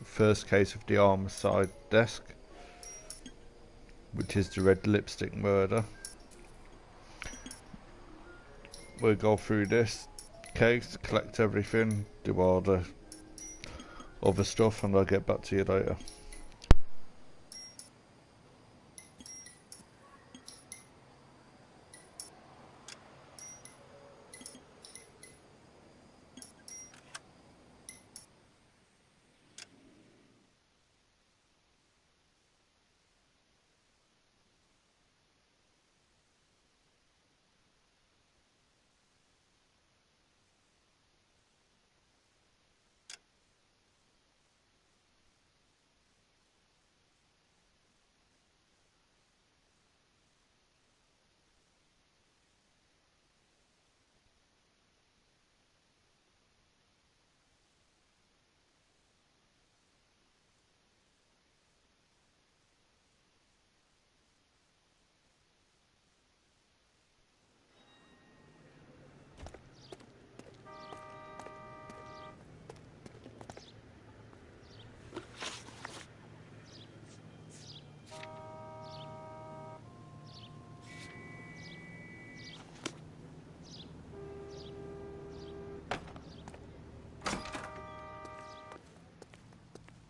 first case of the Homicide desk, which is the red lipstick murder. We'll go through this case, collect everything, do all the other stuff, and I'll get back to you later.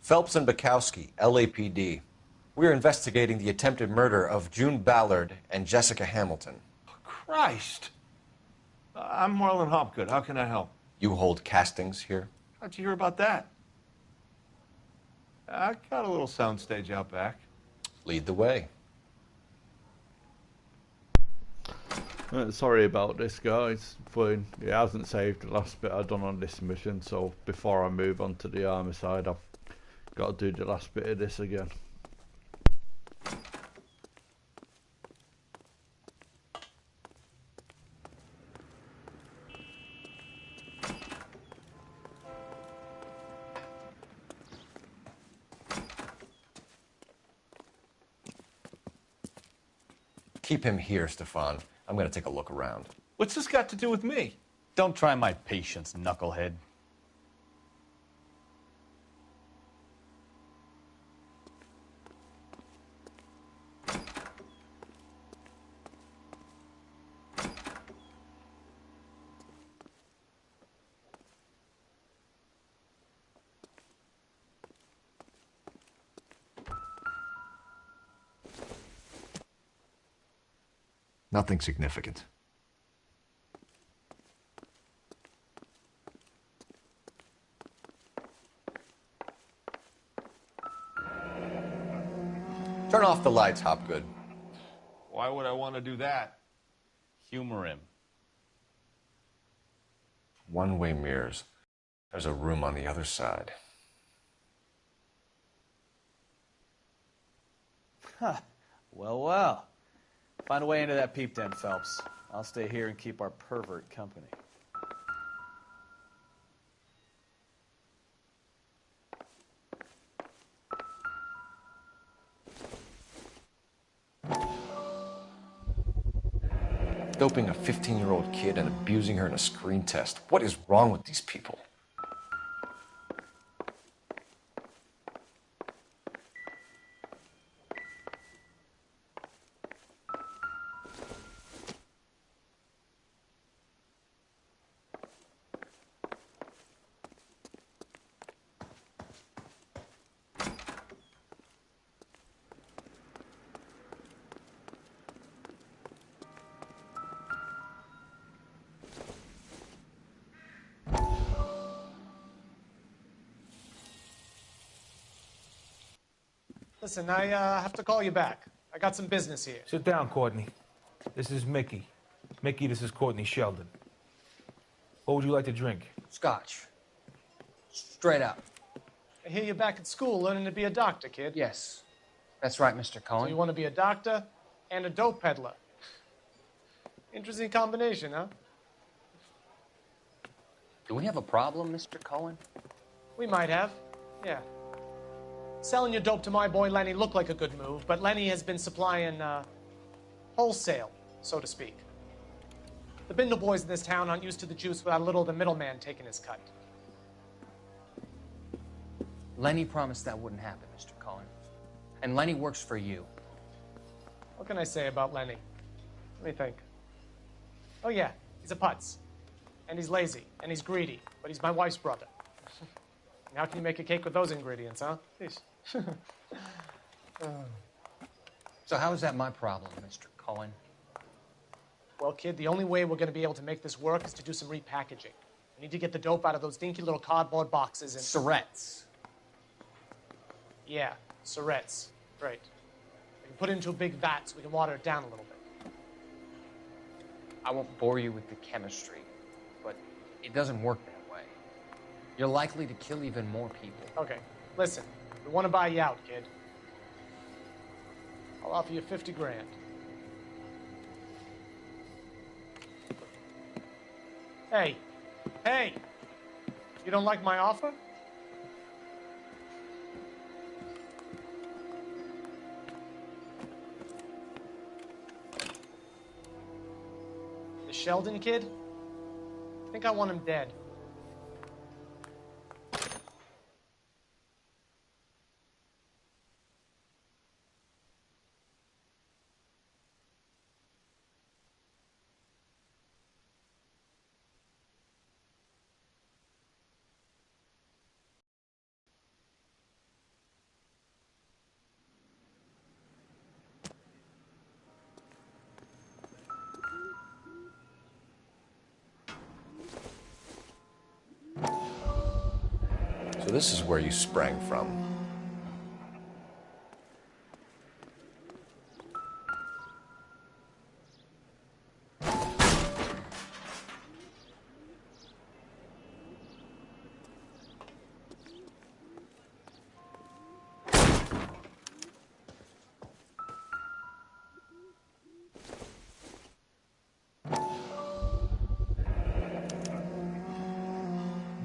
Phelps and Bukowski, LAPD. We're investigating the attempted murder of June Ballard and Jessica Hamilton. Christ! I'm Marlon Hopgood. How can I help? You hold castings here? How'd you hear about that? I got a little soundstage out back. Lead the way. Sorry about this, guys. Fine. It hasn't saved the last bit I've done on this mission, so before I move on to the Homicide, I've got to do the last bit of this again. Keep him here, Stefan. I'm going to take a look around. What's this got to do with me? Don't try my patience, knucklehead. Nothing significant. Turn off the lights, Hopgood. Why would I want to do that? Humor him. One-way mirrors. There's a room on the other side. Huh. Well, well. Find a way into that peep den, Phelps. I'll stay here and keep our pervert company. Doping a 15-year-old kid and abusing her in a screen test. What is wrong with these people? Listen, I have to call you back. I got some business here. Sit down, Courtney. This is Mickey. Mickey, this is Courtney Sheldon. What would you like to drink? Scotch. Straight up. I hear you're back at school learning to be a doctor, kid. Yes. That's right, Mr. Cohen. So you want to be a doctor and a dope peddler. Interesting combination, huh? Do we have a problem, Mr. Cohen? We might have, yeah. Selling your dope to my boy Lenny looked like a good move, but Lenny has been supplying wholesale, so to speak. The Bindle boys in this town aren't used to the juice without a little of the middleman taking his cut. Lenny promised that wouldn't happen, Mr. Cullen. And Lenny works for you. What can I say about Lenny? Let me think. Oh yeah, he's a putz. And he's lazy, and he's greedy, but he's my wife's brother. And how can you make a cake with those ingredients, huh? Jeez. So how is that my problem, Mr. Cullen? Well, kid, the only way we're going to be able to make this work is to do some repackaging. We need to get the dope out of those dinky little cardboard boxes and... Surrettes. Yeah, Surrettes. Great. We can put it into a big vat so we can water it down a little bit. I won't bore you with the chemistry, but it doesn't work that way. You're likely to kill even more people. Okay, listen. We want to buy you out, kid. I'll offer you 50 grand. Hey. Hey! You don't like my offer? The Sheldon kid? I think I want him dead. So this is where you sprang from.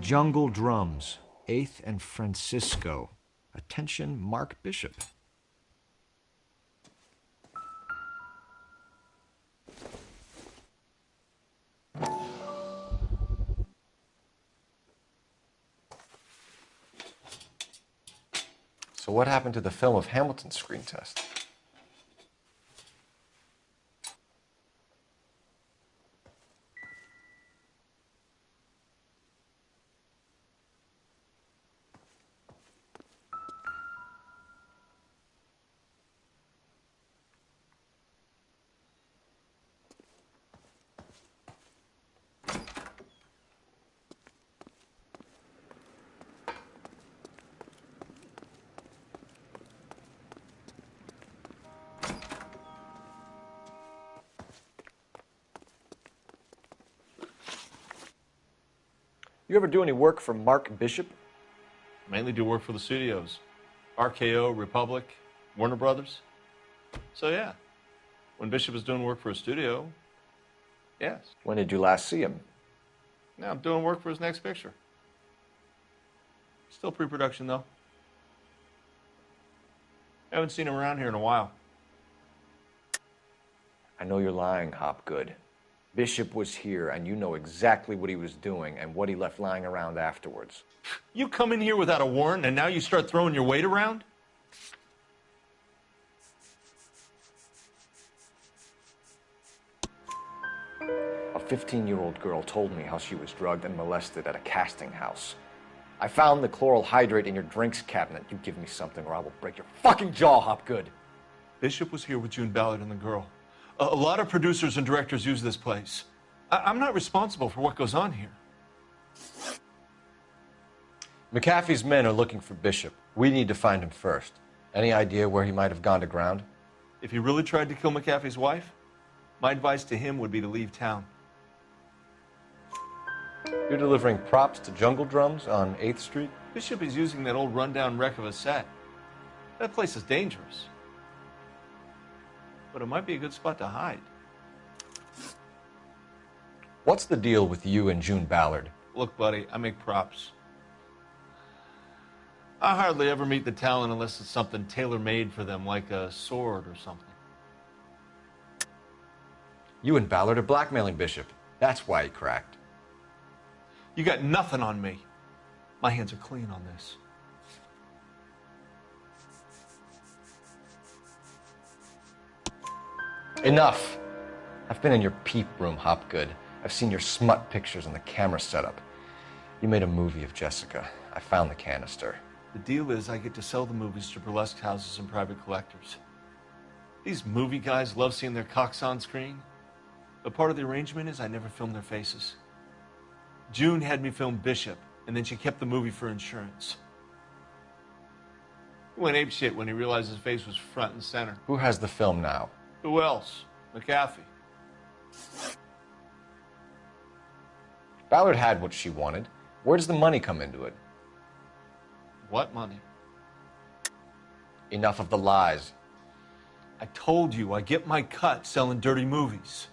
Jungle Drums, 8th and Francisco. Attention, Mark Bishop. So what happened to the film of Hamilton's screen test? You ever do any work for Mark Bishop? Mainly do work for the studios. RKO, Republic, Warner Brothers. So yeah, when Bishop was doing work for a studio, yes. When did you last see him? Now I'm doing work for his next picture. Still pre-production though. Haven't seen him around here in a while. I know you're lying, Hopgood. Bishop was here, and you know exactly what he was doing and what he left lying around afterwards. You come in here without a warrant, and now you start throwing your weight around? A 15-year-old girl told me how she was drugged and molested at a casting house. I found the chloral hydrate in your drinks cabinet. You give me something or I will break your fucking jaw, Hopgood. Bishop was here with June Ballard and the girl. A lot of producers and directors use this place. I'm not responsible for what goes on here. McAfee's men are looking for Bishop. We need to find him first. Any idea where he might have gone to ground? If he really tried to kill McAfee's wife, my advice to him would be to leave town. You're delivering props to Jungle Drums on 8th Street? Bishop is using that old rundown wreck of a set. That place is dangerous. But it might be a good spot to hide. What's the deal with you and June Ballard? Look, buddy, I make props. I hardly ever meet the talent unless it's something tailor-made for them, like a sword or something. You and Ballard are blackmailing Bishop. That's why he cracked. You got nothing on me. My hands are clean on this. Enough. I've been in your peep room, Hopgood. I've seen your smut pictures and the camera setup. You made a movie of Jessica. I found the canister. The deal is I get to sell the movies to burlesque houses and private collectors. These movie guys love seeing their cocks on screen. But part of the arrangement is I never film their faces. June had me film Bishop, and then she kept the movie for insurance. He went apeshit when he realized his face was front and center. Who has the film now? Who else? McAfee. Ballard had what she wanted. Where does the money come into it? What money? Enough of the lies. I told you, I get my cut selling dirty movies.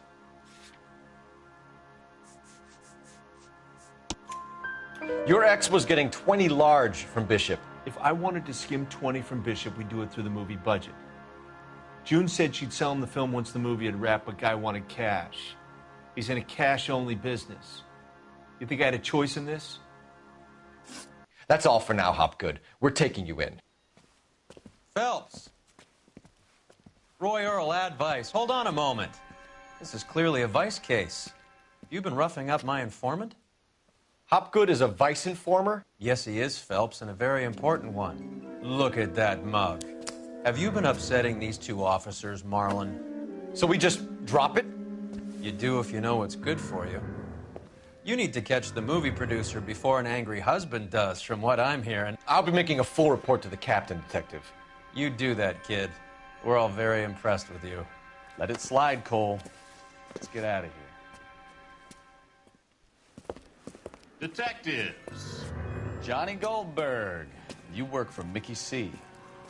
Your ex was getting 20 large from Bishop. If I wanted to skim 20 from Bishop, we'd do it through the movie budget. June said she'd sell him the film once the movie had wrapped, but Guy wanted cash. He's in a cash-only business. You think I had a choice in this? That's all for now, Hopgood. We're taking you in. Phelps. Roy Earl, advice. Hold on a moment. This is clearly a vice case. You've been roughing up my informant? Hopgood is a vice informer? Yes, he is, Phelps, and a very important one. Look at that mug. Have you been upsetting these two officers, Marlon? So we just drop it? You do if you know what's good for you. You need to catch the movie producer before an angry husband does, from what I'm hearing. I'll be making a full report to the captain, Detective. You do that, kid. We're all very impressed with you. Let it slide, Cole. Let's get out of here. Detectives. Johnny Goldberg. You work for Mickey C.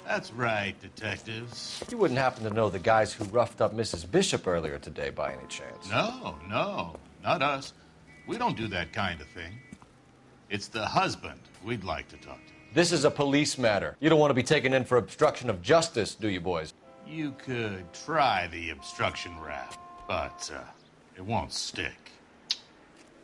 That's right, detectives. You wouldn't happen to know the guys who roughed up Mrs. Bishop earlier today by any chance? No, not us. We don't do that kind of thing. It's the husband we'd like to talk to. This is a police matter. You don't want to be taken in for obstruction of justice, do you, boys? You could try the obstruction rap, but it won't stick.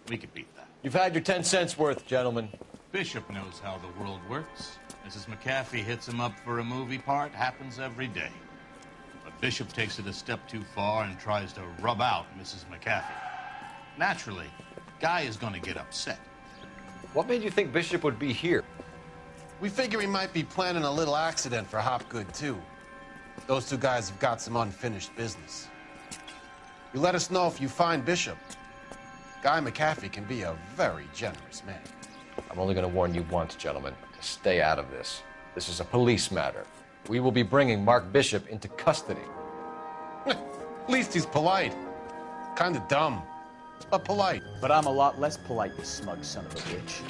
We could beat that. You've had your 10 cents worth, gentlemen. Bishop knows how the world works. Mrs. McAfee hits him up for a movie part. Happens every day. But Bishop takes it a step too far and tries to rub out Mrs. McAfee. Naturally, Guy is going to get upset. What made you think Bishop would be here? We figure he might be planning a little accident for Hopgood, too. Those two guys have got some unfinished business. You let us know if you find Bishop. Guy McAfee can be a very generous man. I'm only going to warn you once, gentlemen. Stay out of this. This is a police matter. We will be bringing Mark Bishop into custody. At least he's polite. Kind of dumb, but polite. But I'm a lot less polite, you smug son of a bitch.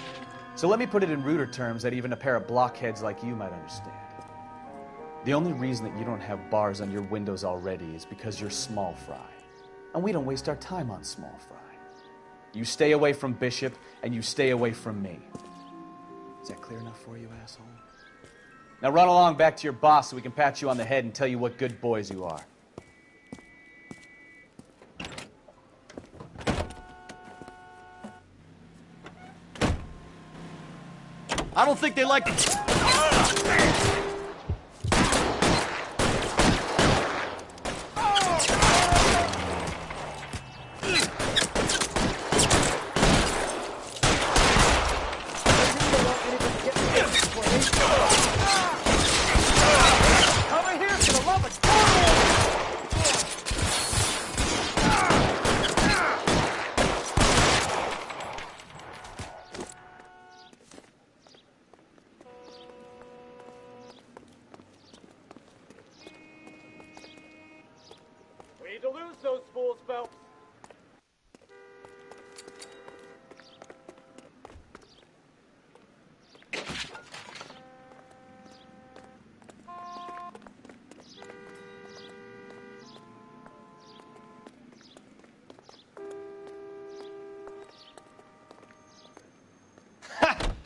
So let me put it in ruder terms that even a pair of blockheads like you might understand. The only reason that you don't have bars on your windows already is because you're small fry. And we don't waste our time on small fry. You stay away from Bishop, and you stay away from me. Is that clear enough for you, asshole? Now run along back to your boss so we can pat you on the head and tell you what good boys you are. I don't think they like it. To lose those fools, Phelps.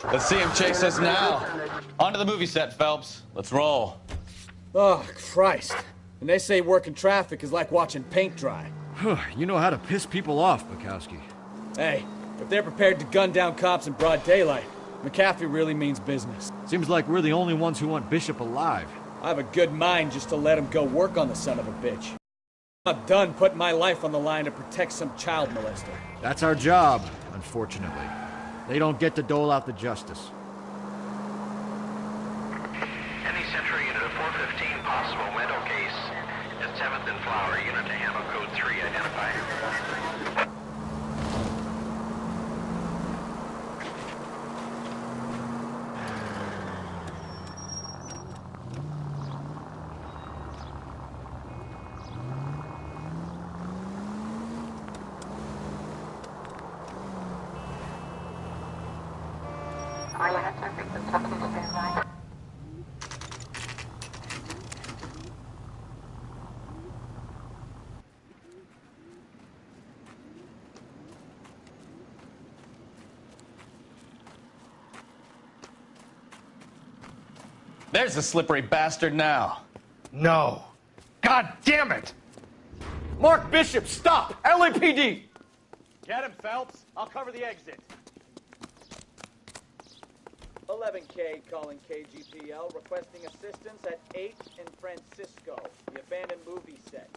Let's see him chase us now. On to the movie set, Phelps. Let's roll. Oh, Christ. And they say working traffic is like watching paint dry. You know how to piss people off, Bukowski. Hey, if they're prepared to gun down cops in broad daylight, McAfee really means business. Seems like we're the only ones who want Bishop alive. I have a good mind just to let him go work on the son of a bitch. I'm not done putting my life on the line to protect some child molester. That's our job, unfortunately. They don't get to dole out the justice. Any Central Unit of 415 possible mental case at 7th and Flower. Unit to handle code 3 identify. There's the slippery bastard now. No. God damn it! Mark Bishop, stop! LAPD! Get him, Phelps. I'll cover the exit. 11K calling KGPL, requesting assistance at 8th and Francisco, the abandoned movie set.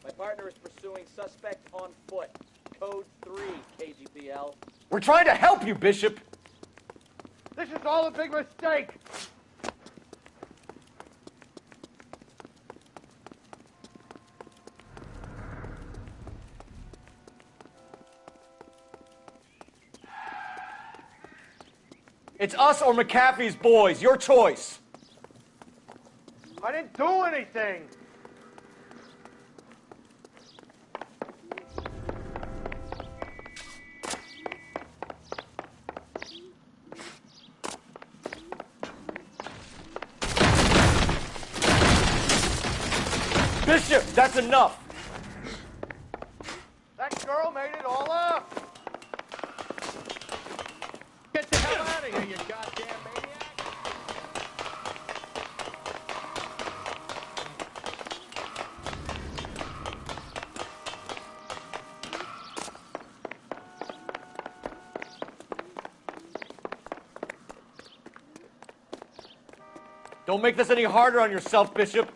My partner is pursuing suspect on foot. Code 3, KGPL. We're trying to help you, Bishop! This is all a big mistake! It's us or McAfee's boys. Your choice. I didn't do anything! Bishop, that's enough! That girl made it all up! Get the hell out of here, you goddamn maniac! Don't make this any harder on yourself, Bishop.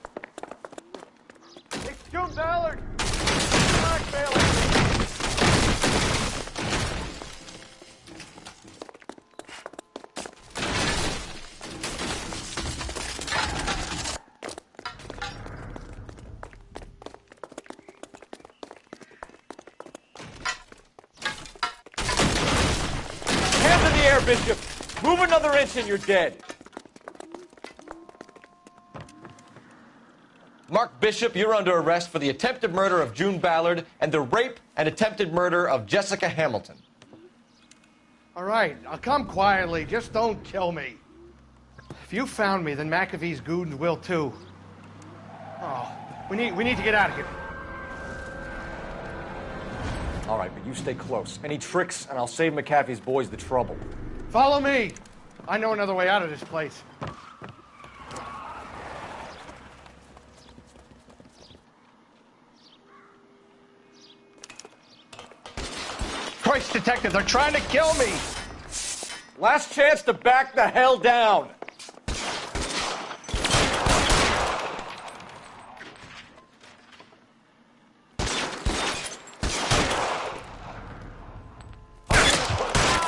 It's June Ballard! Blackmailing! Hands in the air, Bishop! Move another inch and you're dead. Mark Bishop, you're under arrest for the attempted murder of June Ballard and the rape and attempted murder of Jessica Hamilton. All right, I'll come quietly. Just don't kill me. If you found me, then McAfee's goons will too. Oh, we need to get out of here. All right, but you stay close. Any tricks, and I'll save McAfee's boys the trouble. Follow me. I know another way out of this place. Christ, detective, they're trying to kill me! Last chance to back the hell down!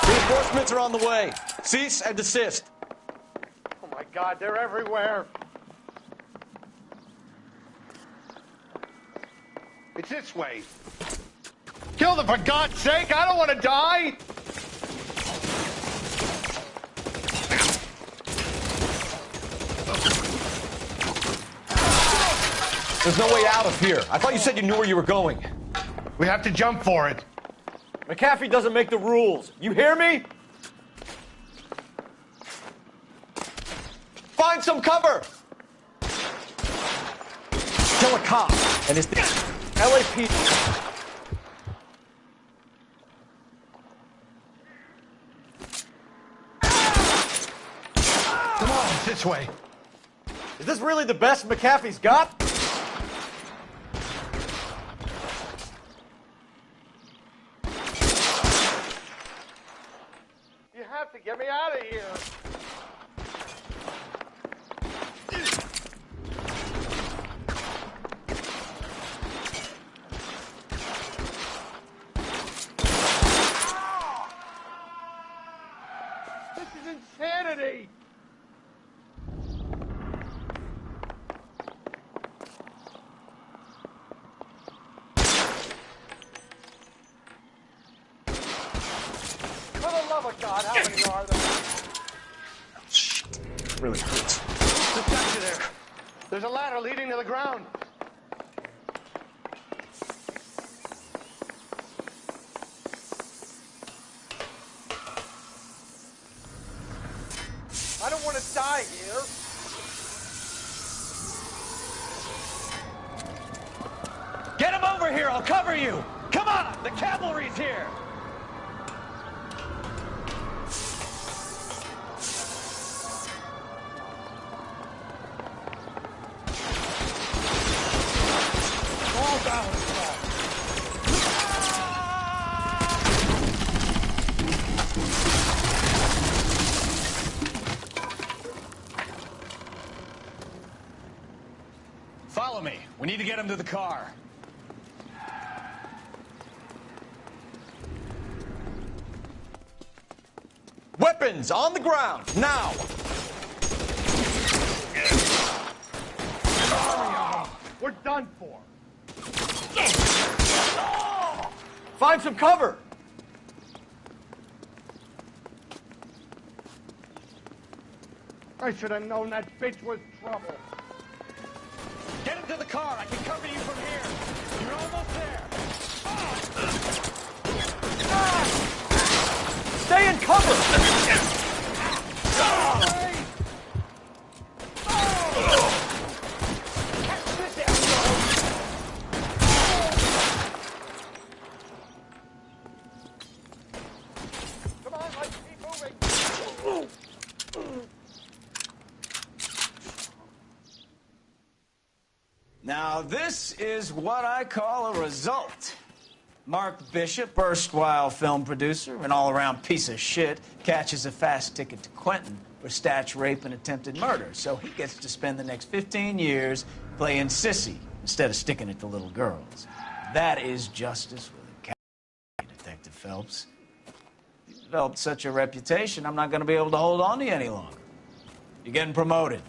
Reinforcements are on the way. Cease and desist. Oh my God, they're everywhere! It's this way. Kill them, for God's sake! I don't want to die! There's no way out of here. I thought you said you knew where you were going. We have to jump for it. McAfee doesn't make the rules. You hear me? Find some cover! Kill a cop, and his LAPD. Come on, this way. Is this really the best McAfee's got? You have to get me out of here. love of God, how many are there? Shit. Really hurts. Just got you there. There's a ladder leading to the ground. I don't want to die here. Get him over here, I'll cover you! Come on, the cavalry's here! Fall down, Saul. Follow me. We need to get him to the car. Weapons on the ground, now! We're done for. Find some cover! I should have known that bitch was trouble. Get him to the car. I can cover you from here. You're almost there. Stay in cover! Come on, let's keep moving. Now, this is what I call a result. Mark Bishop, erstwhile film producer, an all-around piece of shit, catches a fast ticket to Quentin for statch rape and attempted murder, so he gets to spend the next 15 years playing sissy instead of sticking it to little girls. That is justice with a capital, Detective Phelps. You've developed such a reputation, I'm not going to be able to hold on to you any longer. You're getting promoted.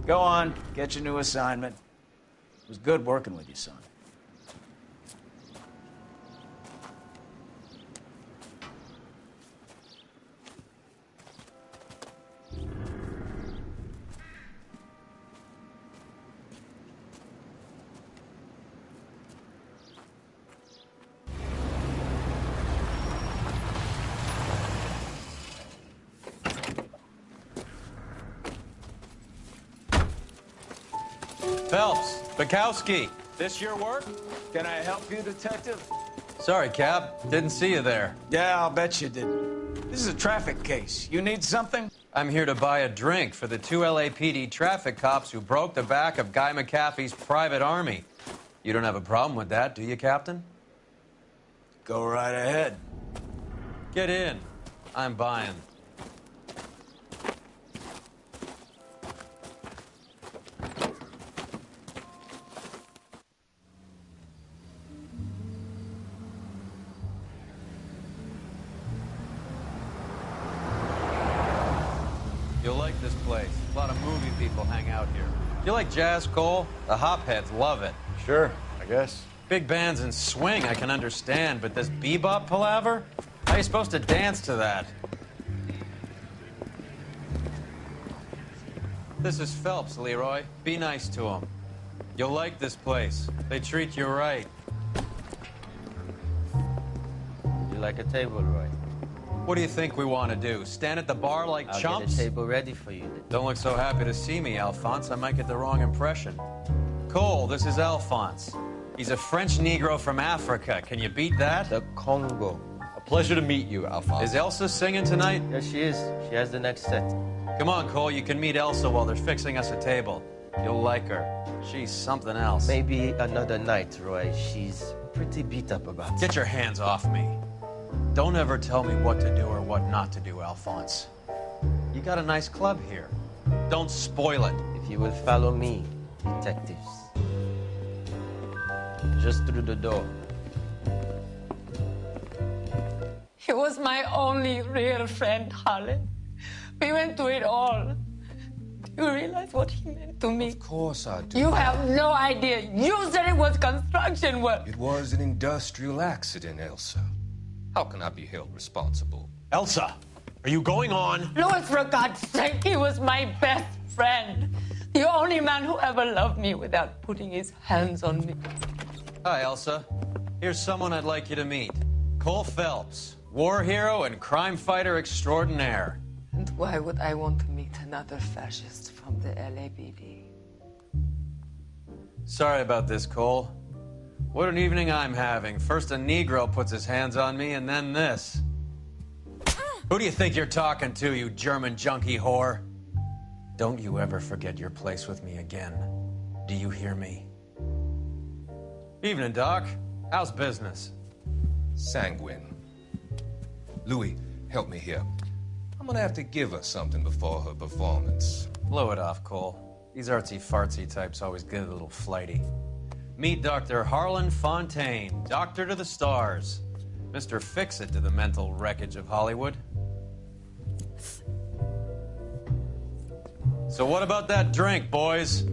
Go on, get your new assignment. It was good working with you, son. Phelps, Bukowski. This your work? Can I help you, Detective? Sorry, Cap. Didn't see you there. Yeah, I'll bet you didn't. This is a traffic case. You need something? I'm here to buy a drink for the 2 LAPD traffic cops who broke the back of Guy McAfee's private army. You don't have a problem with that, do you, Captain? Go right ahead. Get in. I'm buying. You'll like this place. A lot of movie people hang out here. You like jazz, Cole? The hopheads love it. Sure, I guess. Big bands and swing I can understand, but this bebop palaver? How are you supposed to dance to that? This is Phelps, Leroy. Be nice to him. You'll like this place. They treat you right. You like a table, Roy? What do you think we want to do? Stand at the bar like I'll chumps? get a table ready for you. Don't look so happy to see me, Alphonse. I might get the wrong impression. Cole, this is Alphonse. He's a French Negro from Africa. Can you beat that? The Congo. A pleasure to meet you, Alphonse. Is Elsa singing tonight? Yes, she is. She has the next set. Come on, Cole. You can meet Elsa while they're fixing us a table. You'll like her. She's something else. Maybe another night, Roy. She's pretty beat up about it. Get your hands off me. Don't ever tell me what to do or what not to do, Alphonse. You got a nice club here. Don't spoil it. If you will follow me, detectives. Just through the door. He was my only real friend, Harlan. We went through it all. Do you realize what he meant to me? Of course I do. You have no idea. You said it was construction work. It was an industrial accident, Elsa. How can I be held responsible? Elsa, are you going on? Louis, for God's sake, he was my best friend. The only man who ever loved me without putting his hands on me. Hi, Elsa. Here's someone I'd like you to meet. Cole Phelps, war hero and crime fighter extraordinaire. And why would I want to meet another fascist from the LAPD? Sorry about this, Cole. What an evening I'm having. First a Negro puts his hands on me, and then this. Who do you think you're talking to, you German junkie whore? Don't you ever forget your place with me again. Do you hear me? Evening, Doc. How's business? Sanguine. Louis, help me here. I'm gonna have to give her something before her performance. Blow it off, Cole. These artsy-fartsy types always get a little flighty. Meet Dr. Harlan Fontaine, doctor to the stars. Mr. Fix-It to the mental wreckage of Hollywood. So what about that drink, boys?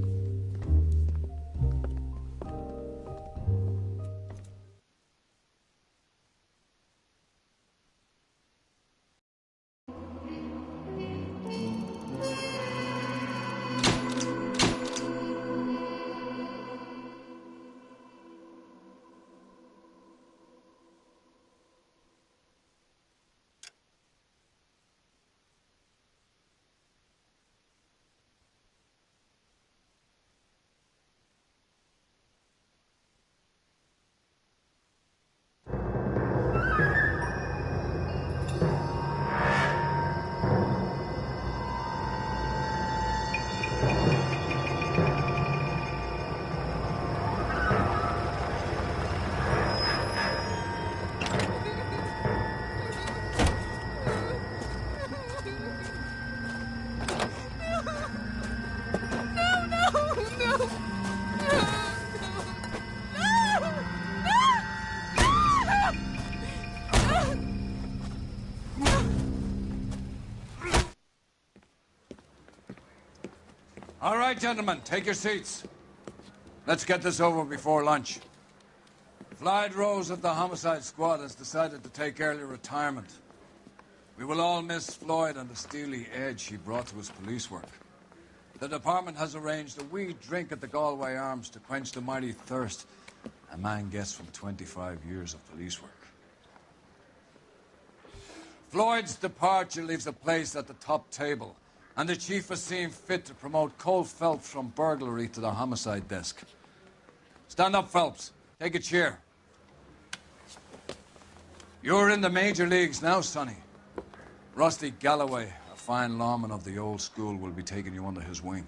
All right, gentlemen, take your seats. Let's get this over before lunch. Floyd Rose of the Homicide Squad has decided to take early retirement. We will all miss Floyd and the steely edge he brought to his police work. The department has arranged a wee drink at the Galway Arms to quench the mighty thirst a man gets from 25 years of police work. Floyd's departure leaves a place at the top table, and the chief has seen fit to promote Cole Phelps from burglary to the homicide desk. Stand up, Phelps. Take a chair. You're in the major leagues now, Sonny. Rusty Galloway, a fine lawman of the old school, will be taking you under his wing.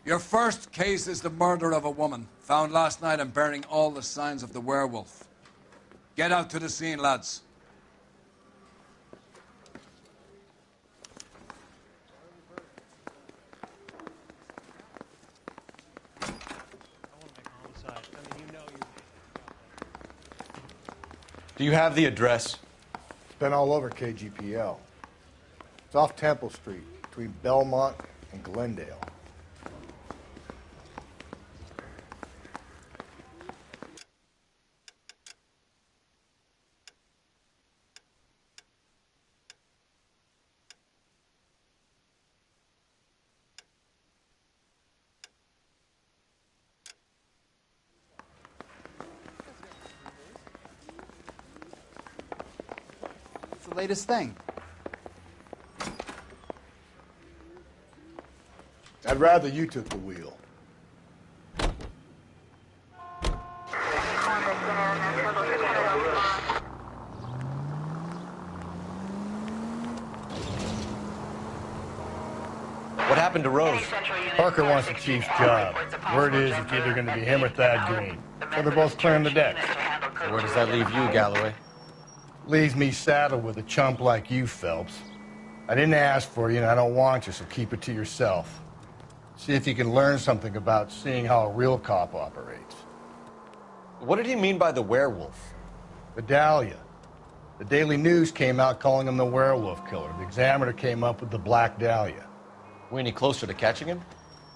Your first case is the murder of a woman, found last night and bearing all the signs of the werewolf. Get out to the scene, lads. Do you have the address? It's been all over KGPL. It's off Temple Street, between Belmont and Glendale. Latest thing. I'd rather you took the wheel. What happened to Rose? Parker wants the chief's job. Word is it's either going to be him or Thad Green. So they're both clearing the deck. So where does that leave you, Galloway? Leaves me saddled with a chump like you, Phelps. I didn't ask for you, and I don't want you, so keep it to yourself. See if you can learn something about seeing how a real cop operates. What did he mean by the werewolf? The Dahlia. The Daily News came out calling him the werewolf killer. The Examiner came up with the Black Dahlia. We any closer to catching him?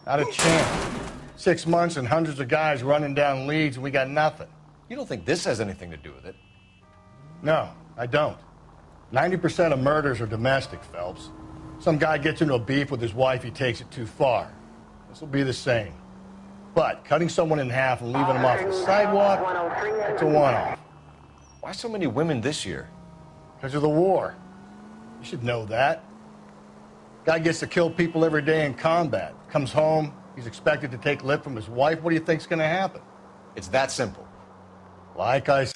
Not a chance. 6 months and hundreds of guys running down leads, and we got nothing. You don't think this has anything to do with it? No, I don't. 90% of murders are domestic, Phelps. Some guy gets into a beef with his wife, he takes it too far. This will be the same. But cutting someone in half and leaving them off the sidewalk, that's a one-off. Why so many women this year? Because of the war. You should know that. Guy gets to kill people every day in combat. Comes home, he's expected to take lip from his wife. What do you think's going to happen? It's that simple. Like I said.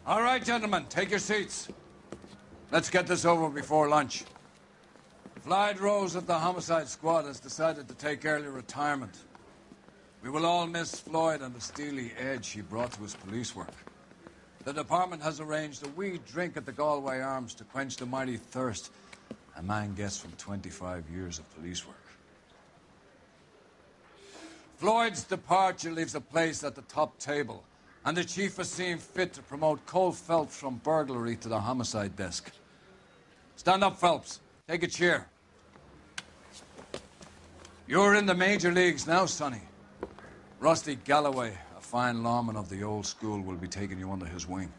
All right, gentlemen, take your seats. Let's get this over before lunch. Floyd Rose of the Homicide Squad has decided to take early retirement. We will all miss Floyd and the steely edge he brought to his police work. The department has arranged a wee drink at the Galway Arms to quench the mighty thirst a man gets from 25 years of police work. Floyd's departure leaves a place at the top table, and the chief has seen fit to promote Cole Phelps from burglary to the homicide desk. Stand up, Phelps. Take a chair. You're in the major leagues now, Sonny. Rusty Galloway, a fine lawman of the old school, will be taking you under his wing.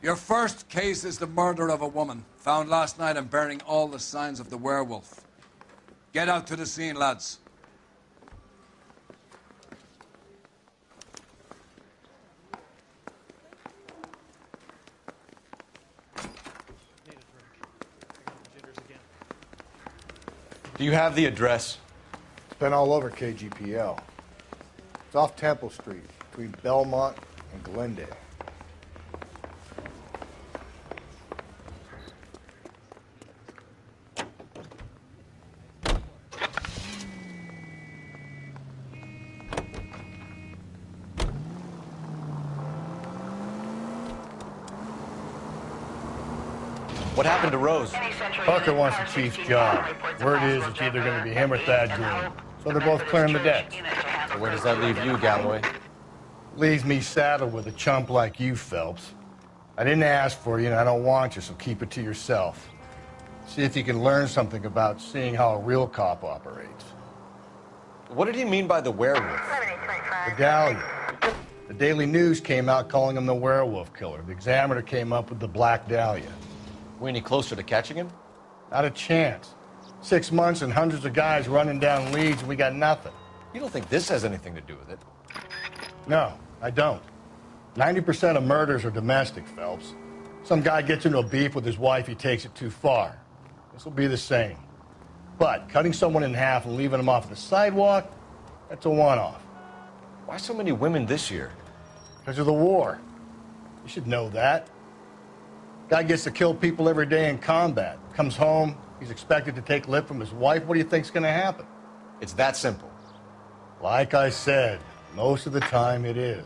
Your first case is the murder of a woman, found last night and bearing all the signs of the werewolf. Get out to the scene, lads. Do you have the address? It's been all over KGPL. It's off Temple Street, between Belmont and Glendale. What happened to Rose? Parker wants the chief's job. Word is it's either going to be him or Thad Green. So they're both clearing the decks. So where does that leave you, Galloway? Leaves me saddled with a chump like you, Phelps. I didn't ask for you, and I don't want you, so keep it to yourself. See if you can learn something about seeing how a real cop operates. What did he mean by the werewolf? The Dahlia. The Daily News came out calling him the werewolf killer. The Examiner came up with the Black Dahlia. We any closer to catching him? Not a chance. 6 months and hundreds of guys running down leads, and we got nothing. You don't think this has anything to do with it? No, I don't. 90% of murders are domestic, Phelps. Some guy gets into a beef with his wife, he takes it too far. This will be the same. But cutting someone in half and leaving them off the sidewalk, that's a one-off. Why so many women this year? Because of the war. You should know that. Guy gets to kill people every day in combat. Comes home, he's expected to take lip from his wife. What do you think's going to happen? It's that simple. Like I said, most of the time it is.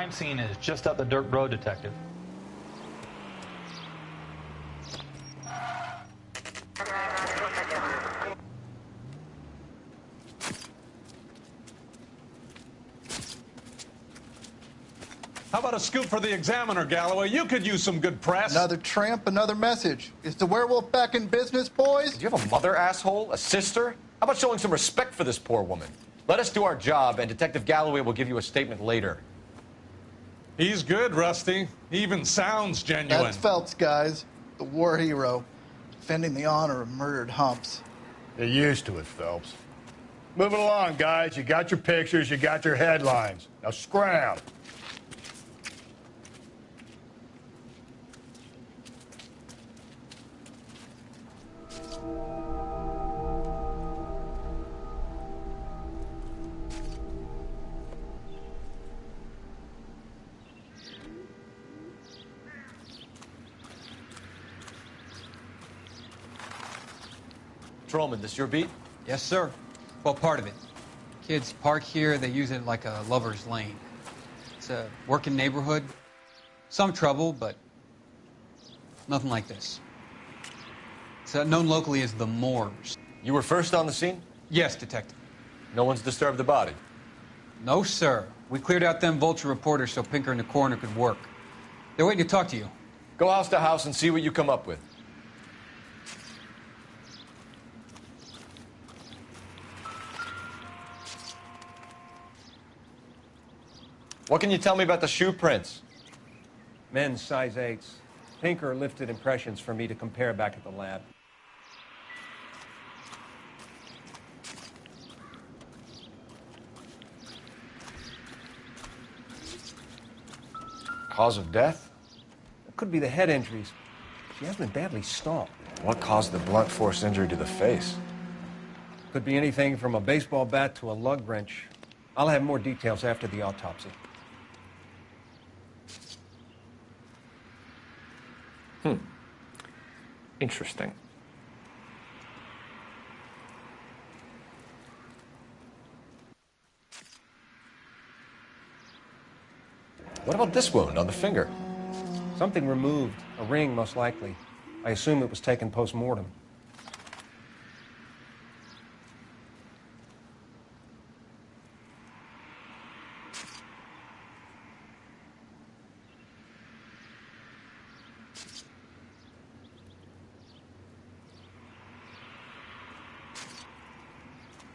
crime scene is just up the dirt road, Detective. How about a scoop for the Examiner, Galloway? You could use some good press. Another tramp, another message. Is the werewolf back in business, boys? Do you have a mother, asshole? A sister? How about showing some respect for this poor woman? Let us do our job, and Detective Galloway will give you a statement later. He's good, Rusty. He even sounds genuine. That's Phelps, guys. The war hero. Defending the honor of murdered humps. You're used to it, Phelps. Move it along, guys. You got your pictures, you got your headlines. Now scram. Patrolman, this your beat? Yes, sir. Well, part of it. Kids park here, they use it like a lover's lane. It's a working neighborhood. Some trouble, but nothing like this. It's known locally as the Moors. You were first on the scene? Yes, Detective. No one's disturbed the body? No, sir. We cleared out them vulture reporters so Pinker and the coroner could work. They're waiting to talk to you. Go house to house and see what you come up with. What can you tell me about the shoe prints? Men's size 8s. Pinker lifted impressions for me to compare back at the lab. Cause of death? It could be the head injuries. She has been badly stomped. What caused the blunt force injury to the face? Could be anything from a baseball bat to a lug wrench. I'll have more details after the autopsy. Interesting. What about this wound on the finger? Something removed. A ring, most likely. I assume it was taken post-mortem.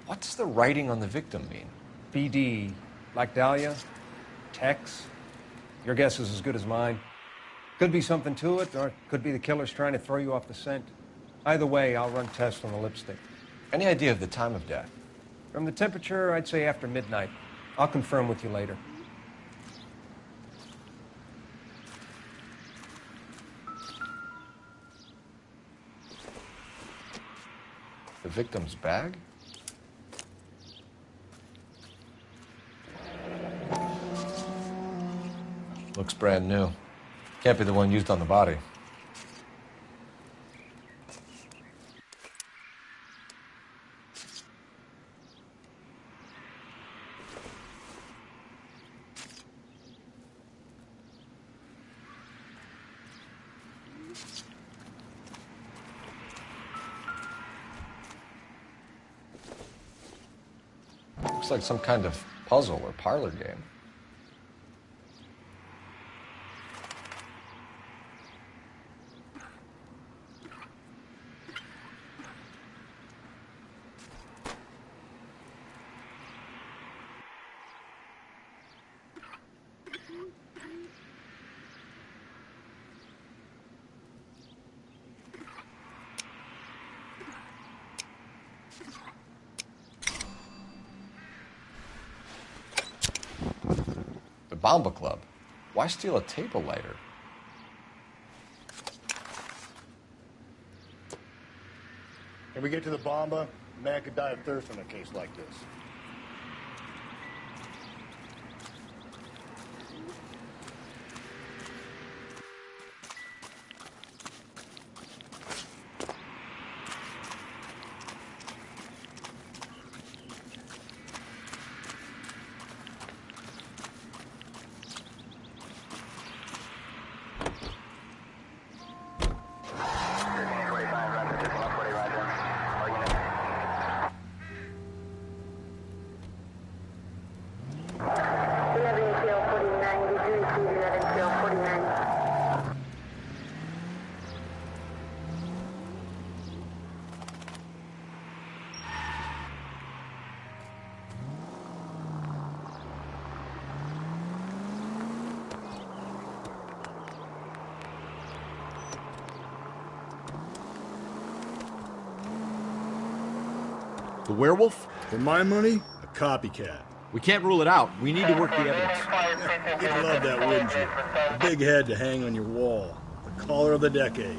What's the writing on the victim mean? BD. Like Dahlia? Tex? Your guess is as good as mine. Could be something to it, or it could be the killer's trying to throw you off the scent. Either way, I'll run tests on the lipstick. Any idea of the time of death? From the temperature, I'd say after midnight. I'll confirm with you later. The victim's bag? Looks brand new. Can't be the one used on the body. Looks like some kind of puzzle or parlor game. Bomba Club. Why steal a table lighter? Can we get to the Bomba? A man could die of thirst in a case like this. The werewolf? For my money, a copycat. We can't rule it out. We need to work the evidence. You'd love that, wouldn't you? A big head to hang on your wall. The caller of the decade.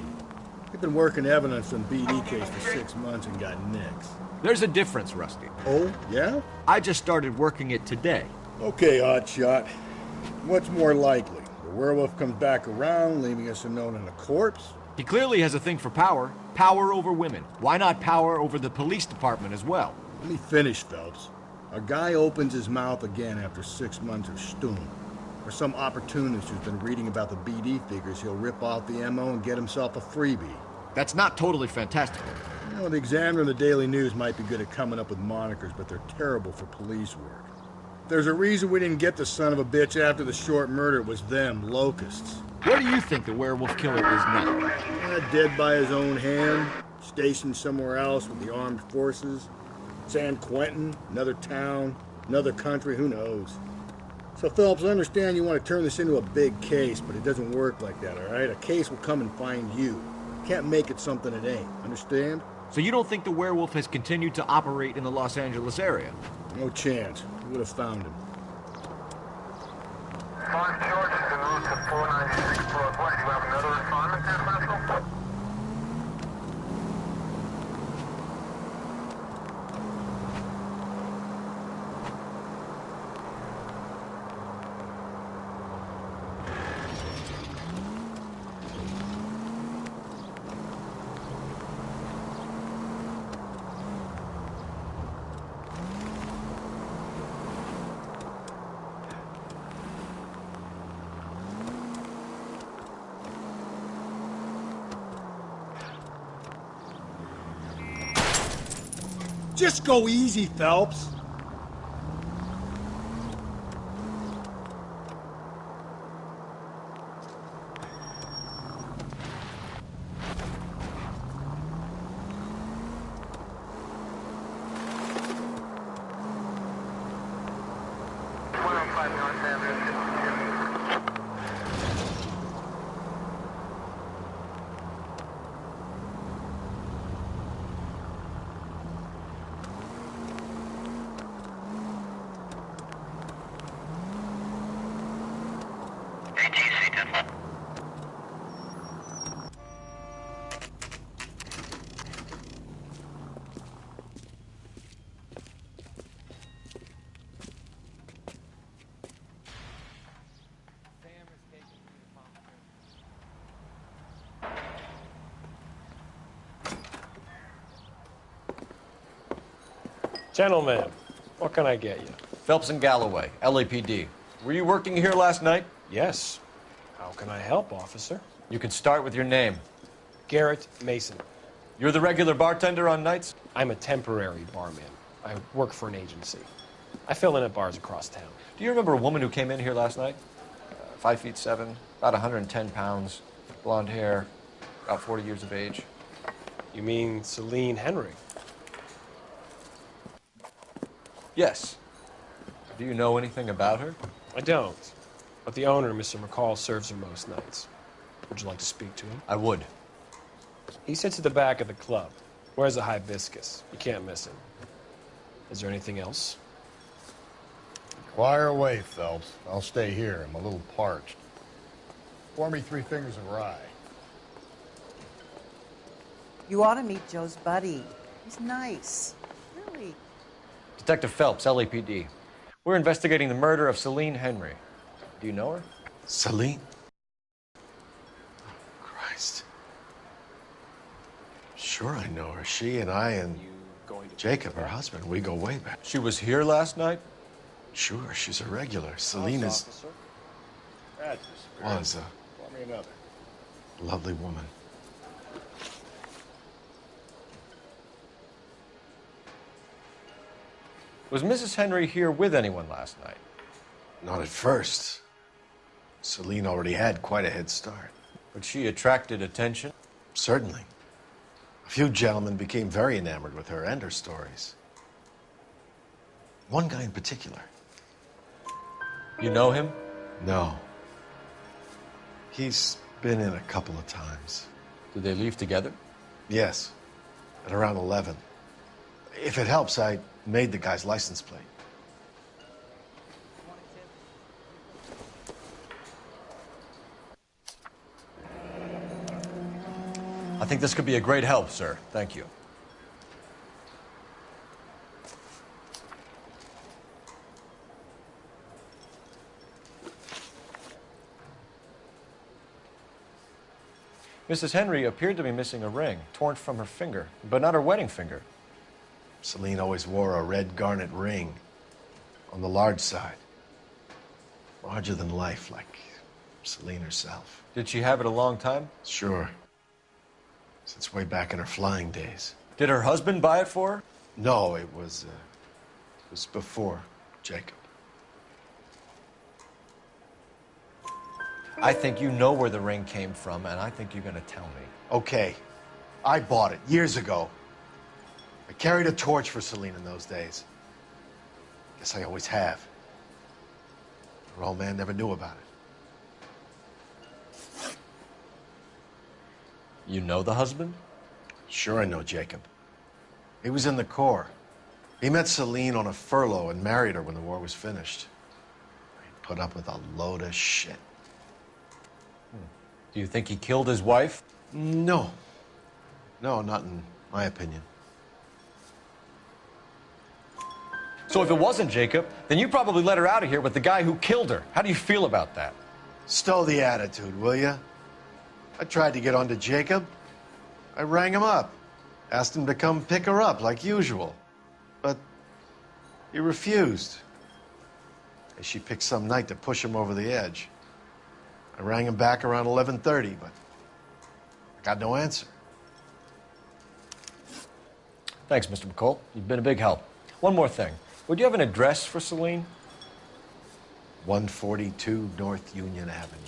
You've been working evidence on BD case for 6 months and got nicks. There's a difference, Rusty. Oh, yeah? I just started working it today. Okay, hotshot. What's more likely? The werewolf comes back around, leaving us a note on a corpse? He clearly has a thing for power. Power over women. Why not power over the police department as well? Let me finish, Phelps. A guy opens his mouth again after 6 months of stewing. Or some opportunist who's been reading about the BD figures, he'll rip off the MO and get himself a freebie. That's not totally fantastical. You know, the Examiner and the Daily News might be good at coming up with monikers, but they're terrible for police work. There's a reason we didn't get the son of a bitch after the short murder. It was them, locusts. Where do you think the werewolf killer is now? Dead by his own hand, stationed somewhere else with the armed forces. San Quentin, another town, another country, who knows? So, Phelps, I understand you want to turn this into a big case, but it doesn't work like that, all right? A case will come and find you. Can't make it something it ain't, understand? So you don't think the werewolf has continued to operate in the Los Angeles area? No chance. We would have found him. 5 George has been moved to 496 Broadway. Do you have another assignment there, Central? Just go easy, Phelps. Gentlemen, what can I get you? Phelps and Galloway, LAPD. Were you working here last night? Yes. How can I help, officer? You can start with your name. Garrett Mason. You're the regular bartender on nights? I'm a temporary barman. I work for an agency. I fill in at bars across town. Do you remember a woman who came in here last night? 5'7", about 110 pounds, blonde hair, about 40 years of age. You mean Celine Henry? Yes. Do you know anything about her? I don't. But the owner, Mr. McCall, serves her most nights. Would you like to speak to him? I would. He sits at the back of the club. Wears a hibiscus. You can't miss him. Is there anything else? Inquire away, Phelps. I'll stay here. I'm a little parched. Pour me 3 fingers of rye. You ought to meet Joe's buddy. He's nice. Really. Detective Phelps, LAPD. We're investigating the murder of Celine Henry. Do you know her? Celine? Oh, Christ. Sure I know her. She and I and Jacob, her husband, we go way back. She was here last night? Sure, she's a regular. Celine is... was Pour me another. a lovely woman. Was Mrs. Henry here with anyone last night? Not at first. Celine already had quite a head start. But she attracted attention? Certainly. A few gentlemen became very enamored with her and her stories. One guy in particular. You know him? No. He's been in a couple of times. Did they leave together? Yes. At around 11. If it helps, I made the guy's license plate. I think this could be a great help, sir. Thank you. Mrs. Henry appeared to be missing a ring, torn from her finger, but not her wedding finger. Celine always wore a red garnet ring on the large side. Larger than life, like Celine herself. Did she have it a long time? Sure. Since way back in her flying days. Did her husband buy it for her? No, it was before Jacob. I think you know where the ring came from, and I think you're gonna tell me. Okay. I bought it years ago. I carried a torch for Celine in those days. Guess I always have. Her old man never knew about it. You know the husband? Sure I know Jacob. He was in the Corps. He met Celine on a furlough and married her when the war was finished. He put up with a load of shit. Do you think he killed his wife? No. No, not in my opinion. So if it wasn't Jacob, then you probably let her out of here with the guy who killed her. How do you feel about that? Stow the attitude, will ya? I tried to get onto Jacob. I rang him up. Asked him to come pick her up, like usual. But he refused. She picked some night to push him over the edge. I rang him back around 11:30, but I got no answer. Thanks, Mr. McCall. You've been a big help. One more thing. Would you have an address for Celine? 142 North Union Avenue.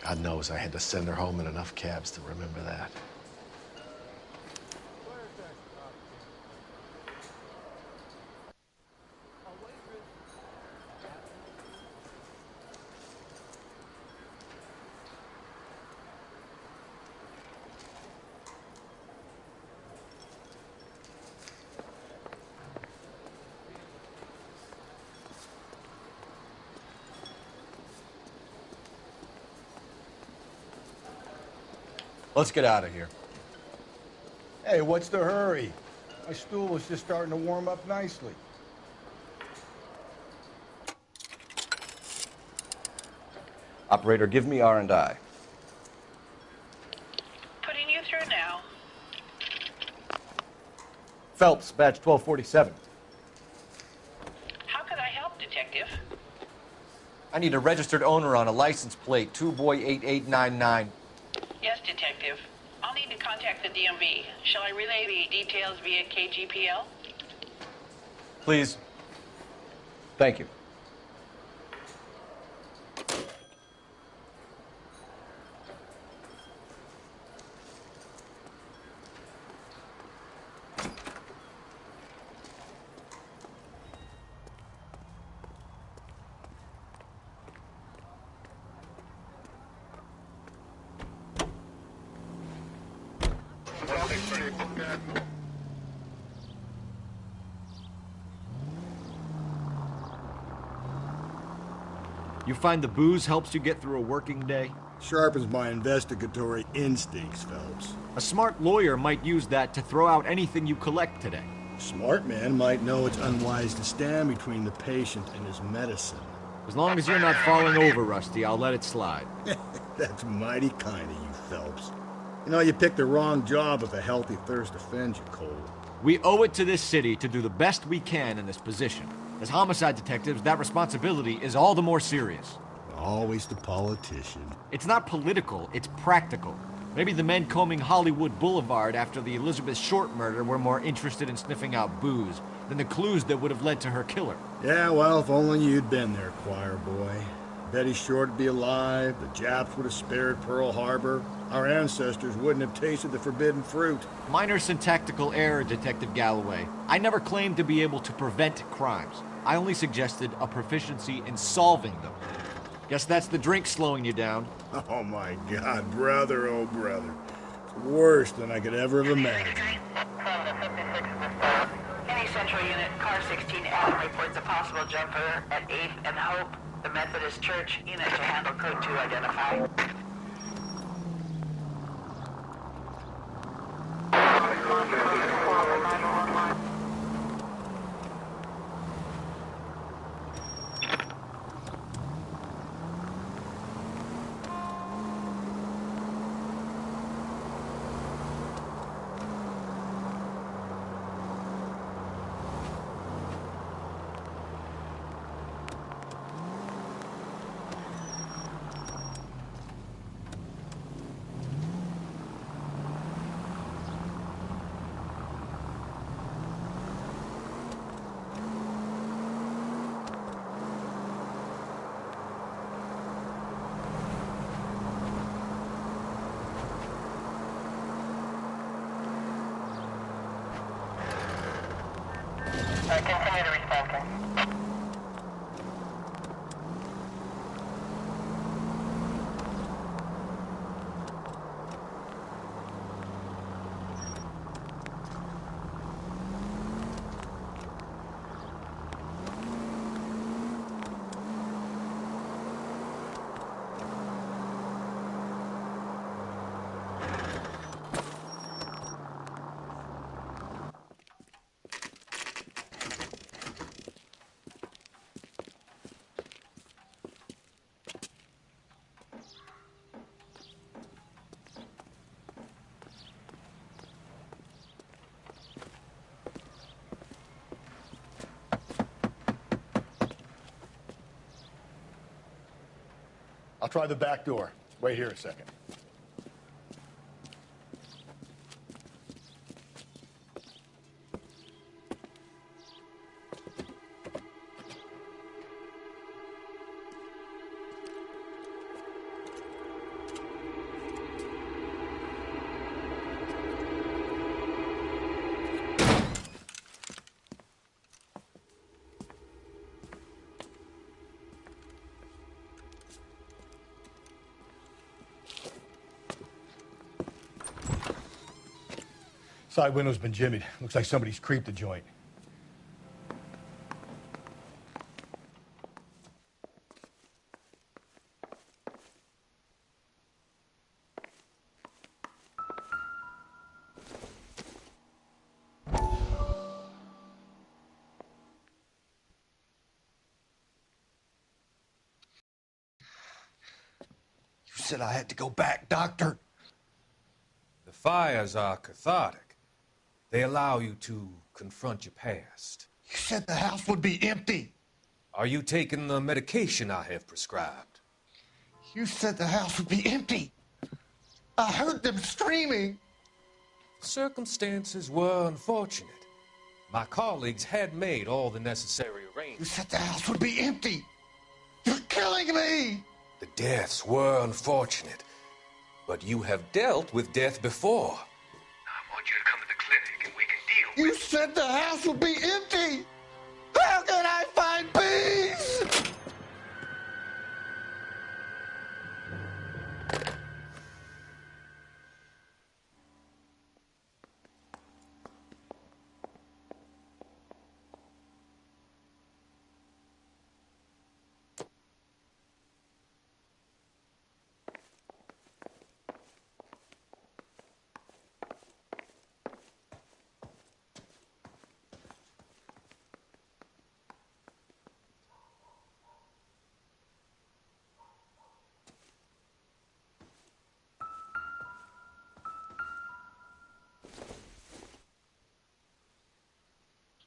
God knows I had to send her home in enough cabs to remember that. Let's get out of here. Hey, what's the hurry? My stool was just starting to warm up nicely. Operator, give me R&I. Putting you through now. Phelps, badge 1247. How could I help, Detective? I need a registered owner on a license plate, 2boy8899. Yes, Detective. I'll need to contact the DMV. Shall I relay the details via KGPL? Please. Thank you. You find the booze helps you get through a working day? Sharpens my investigatory instincts, Phelps. A smart lawyer might use that to throw out anything you collect today. A smart man might know it's unwise to stand between the patient and his medicine. As long as you're not falling over, Rusty, I'll let it slide. That's mighty kind of you, Phelps. You know, you picked the wrong job if a healthy thirst offends you, Cole. We owe it to this city to do the best we can in this position. As homicide detectives, that responsibility is all the more serious. Always the politician. It's not political, it's practical. Maybe the men combing Hollywood Boulevard after the Elizabeth Short murder were more interested in sniffing out booze than the clues that would have led to her killer. Yeah, well, if only you'd been there, choir boy. Betty Short would be alive, the Japs would have spared Pearl Harbor, our ancestors wouldn't have tasted the forbidden fruit. Minor syntactical error, Detective Galloway. I never claimed to be able to prevent crimes. I only suggested a proficiency in solving them. Guess that's the drink slowing you down. Oh my God, brother, oh brother. It's worse than I could ever have imagined. Central Unit, Car 16L reports a possible jumper at 8th and Hope. The Methodist Church unit to handle code 2 identify. Continue to respond. I'll try the back door. Wait here a second. Side window's been jimmied. Looks like somebody's creeped the joint. You said I had to go back, Doctor. The fires are cathartic. They allow you to confront your past. You said the house would be empty. Are you taking the medication I have prescribed? You said the house would be empty. I heard them screaming. Circumstances were unfortunate. My colleagues had made all the necessary arrangements. You said the house would be empty. You're killing me. The deaths were unfortunate, but you have dealt with death before. I want you to come to the clinic and we can deal with You said the house would be empty. How can I find peace?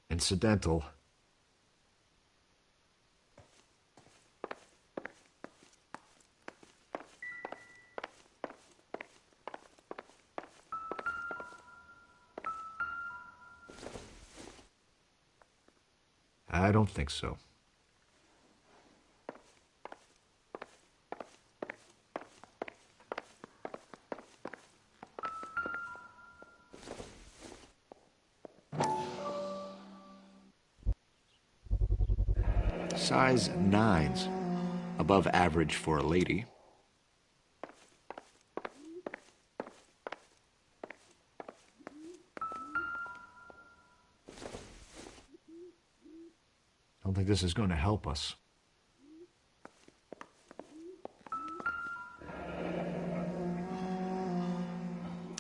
Incidental. I don't think so. Size 9s. Above average for a lady. don't think this is going to help us.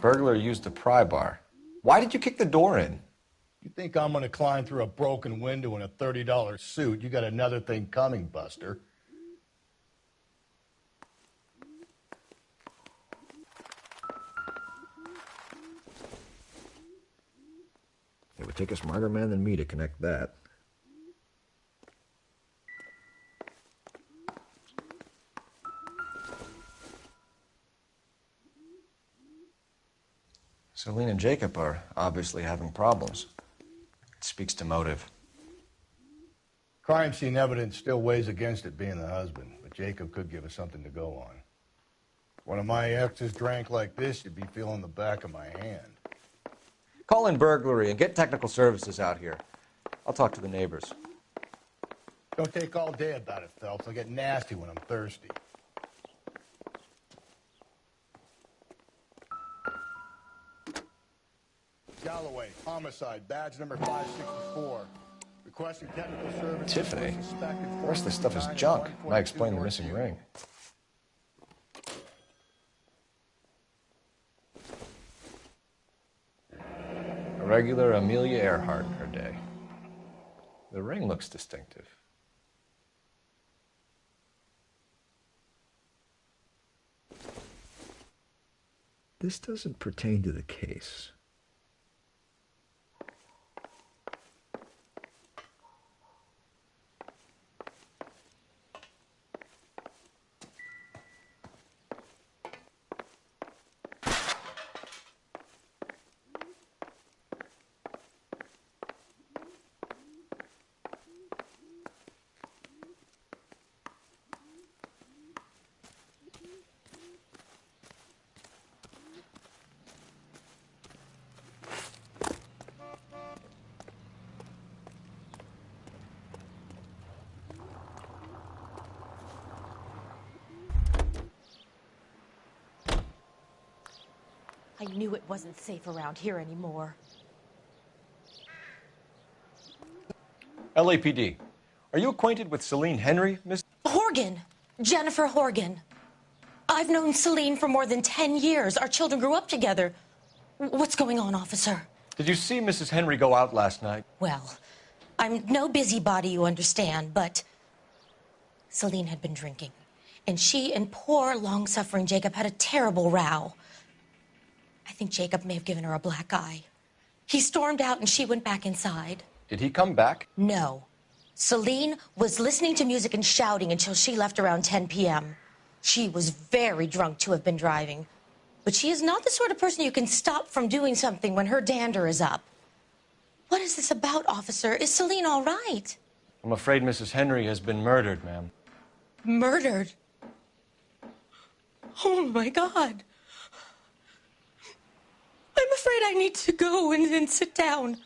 Burglar used the pry bar. Why did you kick the door in? You think I'm going to climb through a broken window in a $30 suit? You got another thing coming, Buster. It would take a smarter man than me to connect that. Celine and Jacob are obviously having problems. It speaks to motive. Crime scene evidence still weighs against it being the husband, but Jacob could give us something to go on. If one of my exes drank like this, you'd be feeling the back of my hand. Call in burglary and get technical services out here. I'll talk to the neighbors. Don't take all day about it, Phelps. I'll get nasty when I'm thirsty. Galloway, homicide, badge number 564. Requesting technical services. Tiffany? The rest of this stuff is junk. Might explain the missing ring. A regular Amelia Earhart in her day. The ring looks distinctive. This doesn't pertain to the case. I knew it wasn't safe around here anymore. LAPD. Are you acquainted with Celine Henry, Miss? Horgan! Jennifer Horgan. I've known Celine for more than 10 years. Our children grew up together. What's going on, officer? Did you see Mrs. Henry go out last night? Well, I'm no busybody, you understand, but Celine had been drinking. And she and poor, long-suffering Jacob had a terrible row. I think Jacob may have given her a black eye. He stormed out and she went back inside. Did he come back? No. Celine was listening to music and shouting until she left around 10 p.m. She was very drunk to have been driving. But she is not the sort of person you can stop from doing something when her dander is up. What is this about, officer? Is Celine all right? I'm afraid Mrs. Henry has been murdered, ma'am. Murdered? Oh, my God. I'm afraid I need to go and sit down.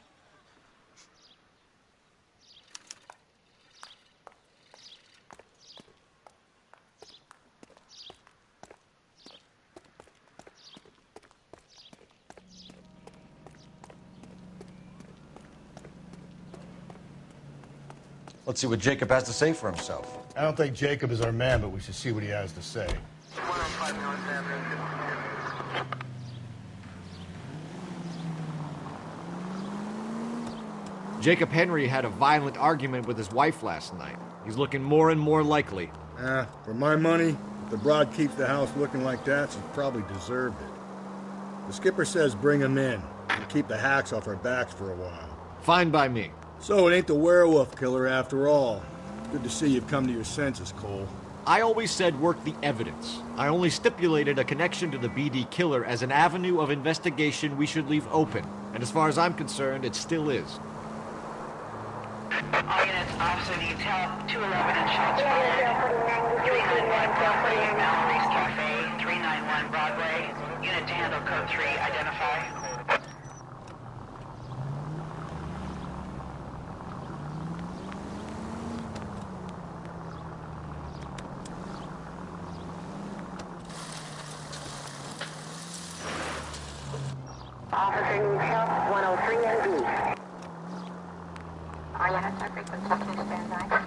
Let's see what Jacob has to say for himself. I don't think Jacob is our man, but we should see what he has to say. 105 North Avenue. Jacob Henry had a violent argument with his wife last night. He's looking more and more likely. For my money, if the broad keeps the house looking like that, she probably deserved it. The skipper says bring him in. We'll keep the hacks off our backs for a while. Fine by me. So it ain't the werewolf killer after all. Good to see you've come to your senses, Cole. I always said work the evidence. I only stipulated a connection to the BD killer as an avenue of investigation we should leave open. And as far as I'm concerned, it still is. All units, officer needs help. 211 and shots fired. 391 Broadway, Mallory's Cafe. 391 Broadway. Unit to handle code 3, identify. Officer needs help, 103 and B. Ariana, frequency, can you stand by?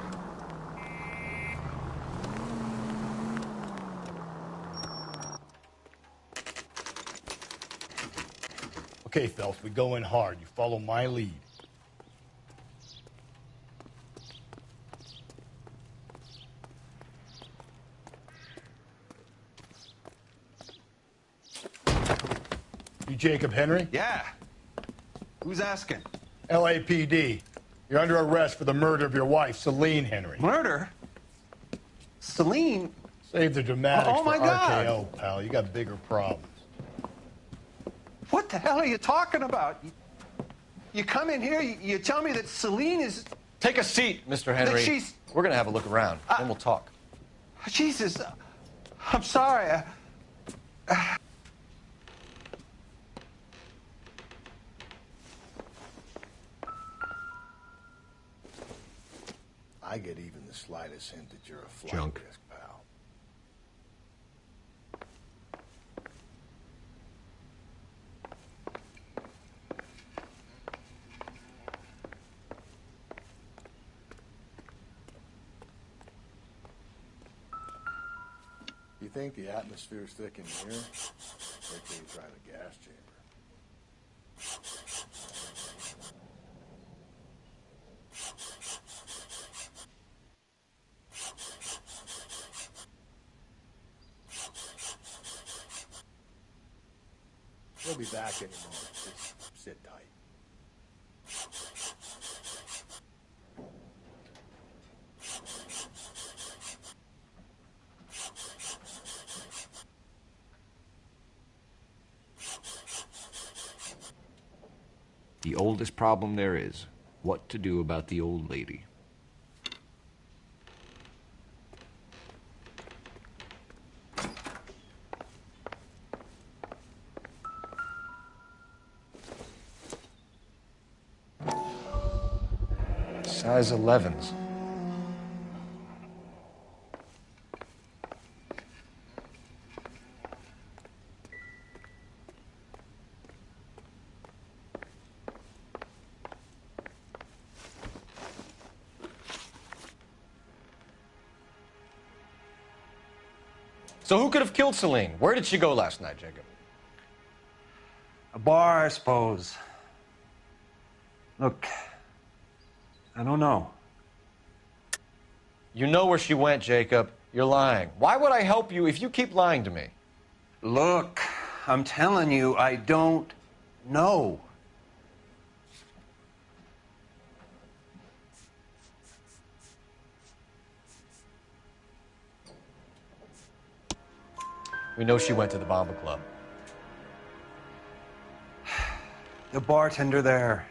Okay, Phelps, we go in hard. You follow my lead. You Jacob Henry? Yeah. Who's asking? LAPD. You're under arrest for the murder of your wife, Celine Henry. Murder? Celine? Save the dramatics Oh, my for God. RKO, pal. You got bigger problems. What the hell are you talking about? You come in here, you tell me that Celine is... Take a seat, Mr. Henry. That she's... We're going to have a look around, then we'll talk. Jesus, I'm sorry. I get even the slightest hint that you're a flight Junk. risk, pal. You think the atmosphere's thick in here? Wait till you try the gas chamber. We'll be back any moment. Just sit tight. The oldest problem there is, what to do about the old lady. Size 11s. So who could have killed Celine? Where did she go last night, Jacob? A bar, I suppose. Look, I don't know. You know where she went, Jacob. You're lying. Why would I help you if you keep lying to me? Look, I'm telling you, I don't know. We know she went to the Bomba Club. The bartender there,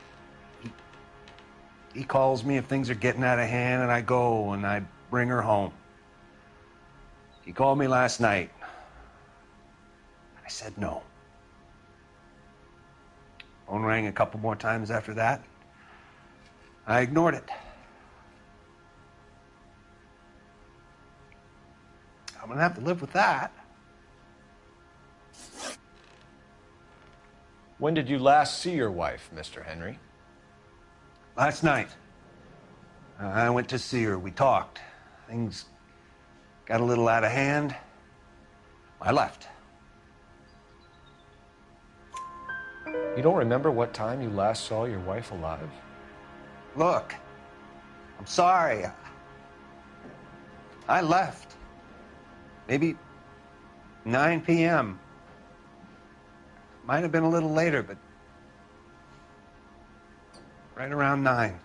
he calls me if things are getting out of hand, and I go and I bring her home. He called me last night. I said no. Phone rang a couple more times after that. I ignored it. I'm gonna have to live with that. When did you last see your wife, Mr. Henry? Last night. I went to see her. We talked. Things got a little out of hand. I left. You don't remember what time you last saw your wife alive? Look, I'm sorry. I left. Maybe 9 p.m. Might have been a little later, but right around 9.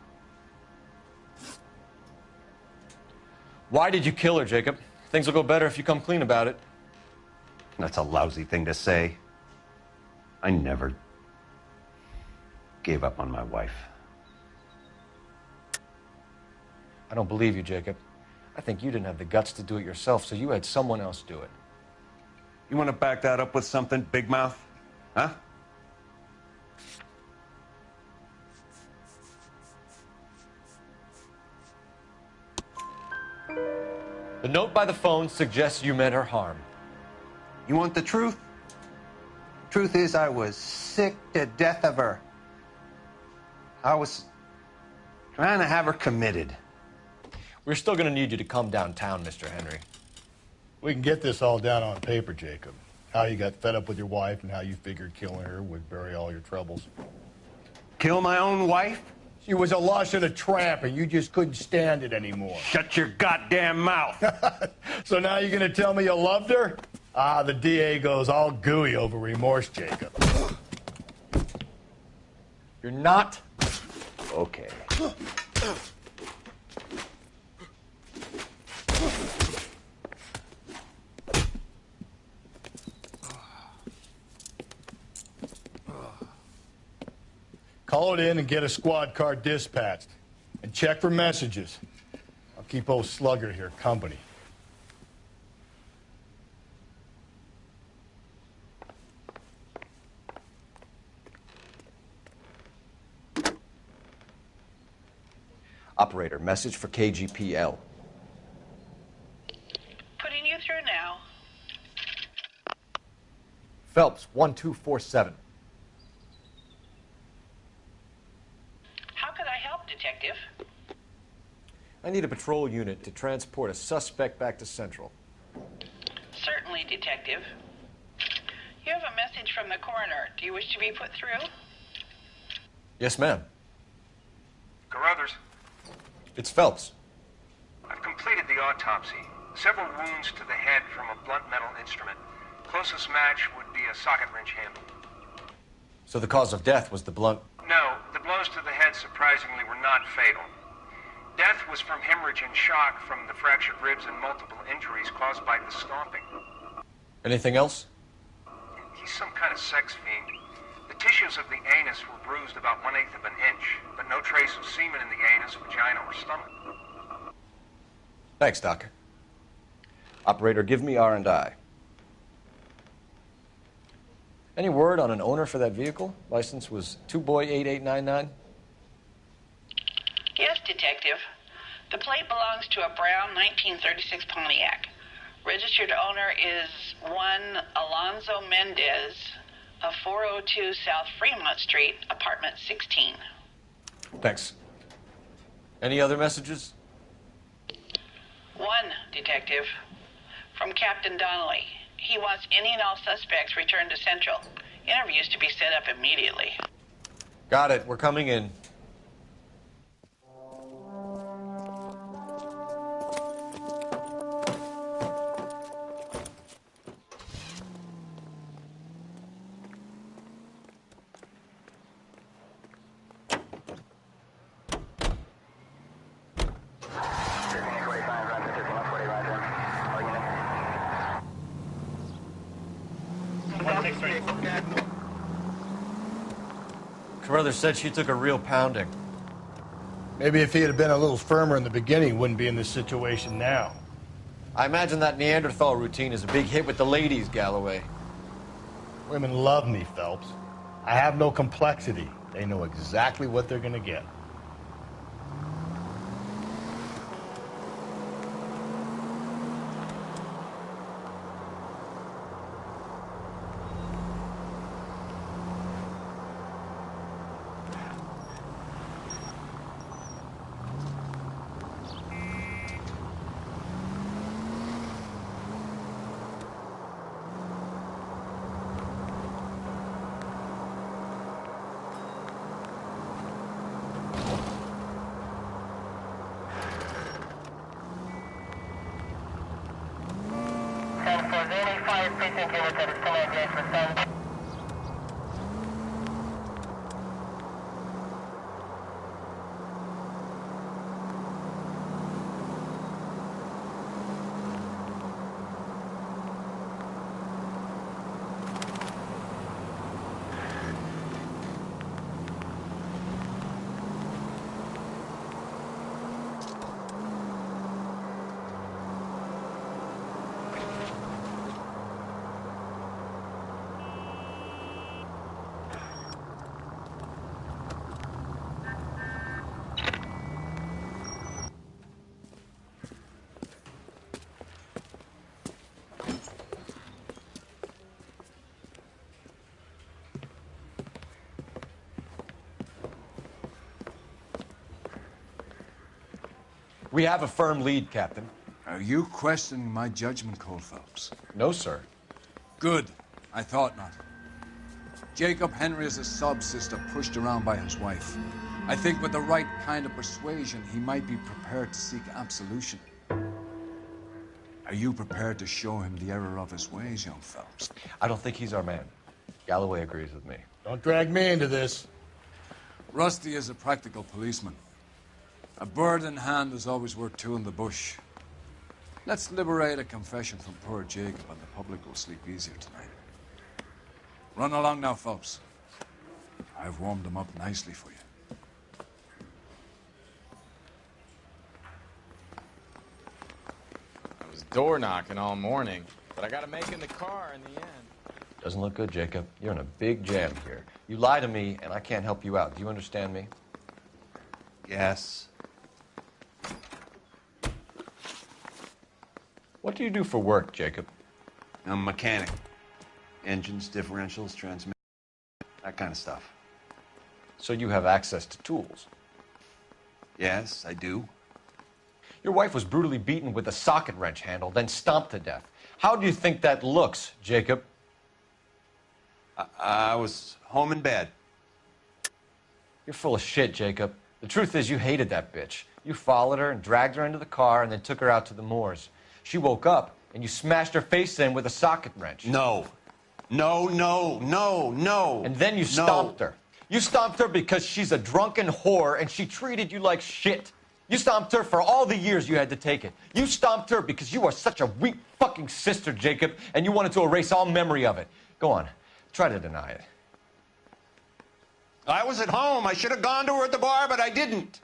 Why did you kill her, Jacob? Things will go better if you come clean about it. That's a lousy thing to say. I never gave up on my wife. I don't believe you, Jacob. I think you didn't have the guts to do it yourself, so you had someone else do it. You want to back that up with something, big mouth? Huh? The note by the phone suggests you meant her harm. You want the truth? Truth is, I was sick to death of her. I was Trying to have her committed. We're still gonna need you to come downtown, Mr. Henry. We can get this all down on paper, Jacob. How you got fed up with your wife and how you figured killing her would bury all your troubles. Kill my own wife? She was a lush and a tramp, and you just couldn't stand it anymore. Shut your goddamn mouth. So now you're gonna tell me you loved her? Ah, the DA goes all gooey over remorse, Jacob. You're not? Okay. Call it in and get a squad car dispatched. And check for messages. I'll keep old Slugger here company. Operator, message for KGPL. Putting you through now. Phelps, 1247. How could I help, Detective? I need a patrol unit to transport a suspect back to Central. Certainly, Detective. You have a message from the coroner. Do you wish to be put through? Yes, ma'am. Carruthers, It's Phelps. I've completed the autopsy. Several wounds to the head from a blunt metal instrument. Closest match would be a socket wrench handle. So the cause of death was the blunt. No, the blows to the head surprisingly were not fatal. Death was from hemorrhage and shock from the fractured ribs and multiple injuries caused by the stomping. Anything else? He's some kind of sex fiend. The tissues of the anus were bruised about 1/8 of an inch, but no trace of semen in the anus, vagina, or stomach. Thanks, Doc. Operator, give me R&I. Any word on an owner for that vehicle? License was 2boy8899. Yes, Detective. The plate belongs to a brown 1936 Pontiac. Registered owner is one Alonzo Mendez of 402 South Fremont Street, apartment 16. Thanks. Any other messages? One, Detective. From Captain Donnelly. He wants any and all suspects returned to Central. Interviews to be set up immediately. Got it. We're coming in. Carruthers said she took a real pounding. Maybe if he had been a little firmer in the beginning, he wouldn't be in this situation now. I imagine that Neanderthal routine is a big hit with the ladies, Galloway. Women love me, Phelps. I have no complexity. They know exactly what they're gonna get. We have a firm lead, Captain. Are you questioning my judgment, Cole Phelps? No, sir. Good. I thought not. Jacob Henry is a sub-sister pushed around by his wife. I think with the right kind of persuasion, he might be prepared to seek absolution. Are you prepared to show him the error of his ways, young Phelps? I don't think he's our man. Galloway agrees with me. Don't drag me into this. Rusty is a practical policeman. A bird in hand is always worth two in the bush. Let's liberate a confession from poor Jacob, and the public will sleep easier tonight. Run along now, Phelps. I've warmed them up nicely for you. I was door knocking all morning, but I got to make it in the car in the end. Doesn't look good, Jacob. You're in a big jam here. You lie to me, and I can't help you out. Do you understand me? Yes. What do you do for work, Jacob? I'm a mechanic. Engines, differentials, transmissions, that kind of stuff. So you have access to tools? Yes, I do. Your wife was brutally beaten with a socket wrench handle, then stomped to death. How do you think that looks, Jacob? I was home in bed. You're full of shit, Jacob. The truth is you hated that bitch. You followed her and dragged her into the car and then took her out to the moors. She woke up and you smashed her face in with a socket wrench. No. No, no, no, no. And then you stomped her. You stomped her because she's a drunken whore and she treated you like shit. You stomped her for all the years you had to take it. You stomped her because you are such a weak fucking sister, Jacob, and you wanted to erase all memory of it. Go on. Try to deny it. I was at home. I should have gone to her at the bar, but I didn't.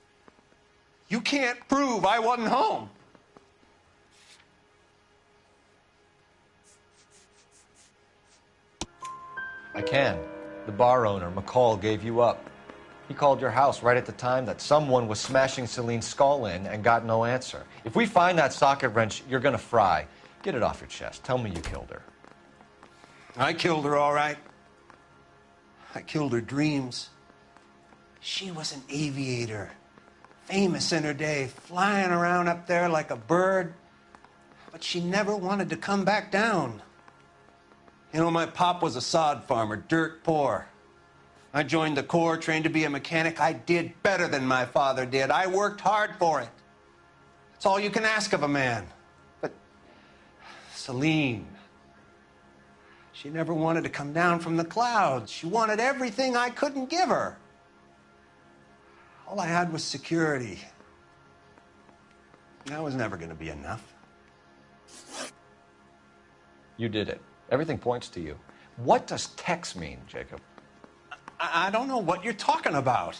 You can't prove I wasn't home. I can. The bar owner, McCall, gave you up. He called your house right at the time that someone was smashing Celine's skull in and got no answer. If we find that socket wrench, you're gonna fry. Get it off your chest. Tell me you killed her. I killed her, all right. I killed her dreams. She was an aviator, famous in her day, flying around up there like a bird. But she never wanted to come back down. You know, my pop was a sod farmer, dirt poor. I joined the Corps, trained to be a mechanic. I did better than my father did. I worked hard for it. That's all you can ask of a man. But Celine, she never wanted to come down from the clouds. She wanted everything I couldn't give her. All I had was security. That was never going to be enough. You did it. Everything points to you. What does Tex mean, Jacob? I don't know what you're talking about.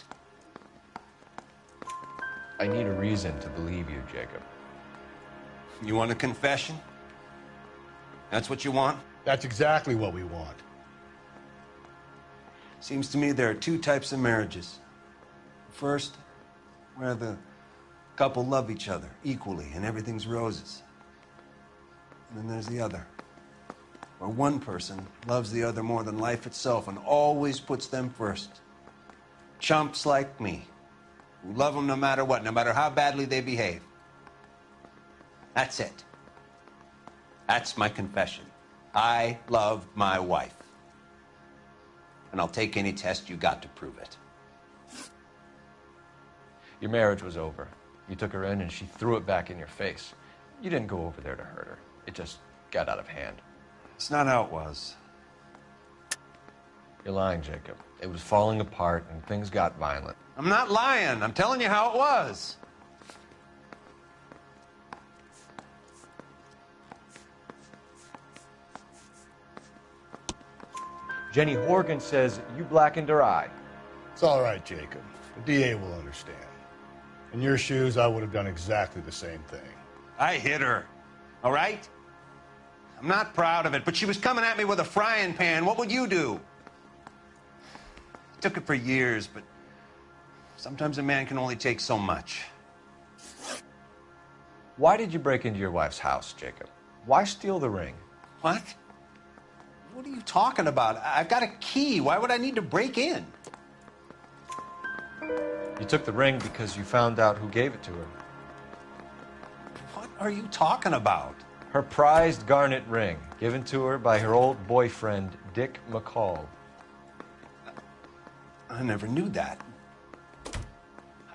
I need a reason to believe you, Jacob. You want a confession? That's what you want? That's exactly what we want. Seems to me there are two types of marriages. First, where the couple love each other equally and everything's roses. And then there's the other, where one person loves the other more than life itself and always puts them first. Chumps like me, who love them no matter what, no matter how badly they behave. That's it. That's my confession. I love my wife. And I'll take any test you got to prove it. Your marriage was over. You took her in and she threw it back in your face. You didn't go over there to hurt her. It just got out of hand. It's not how it was. You're lying, Jacob. It was falling apart and things got violent. I'm not lying. I'm telling you how it was. Jenny Horgan says you blackened her eye. It's all right, Jacob. The DA will understand. In your shoes, I would have done exactly the same thing. I hit her, all right? I'm not proud of it, but she was coming at me with a frying pan. What would you do? I took it for years, but sometimes a man can only take so much. Why did you break into your wife's house, Jacob? Why steal the ring? What? What are you talking about? I've got a key. Why would I need to break in? You took the ring because you found out who gave it to her. are you talking about? Her prized garnet ring, given to her by her old boyfriend, Dick McCall. I never knew that.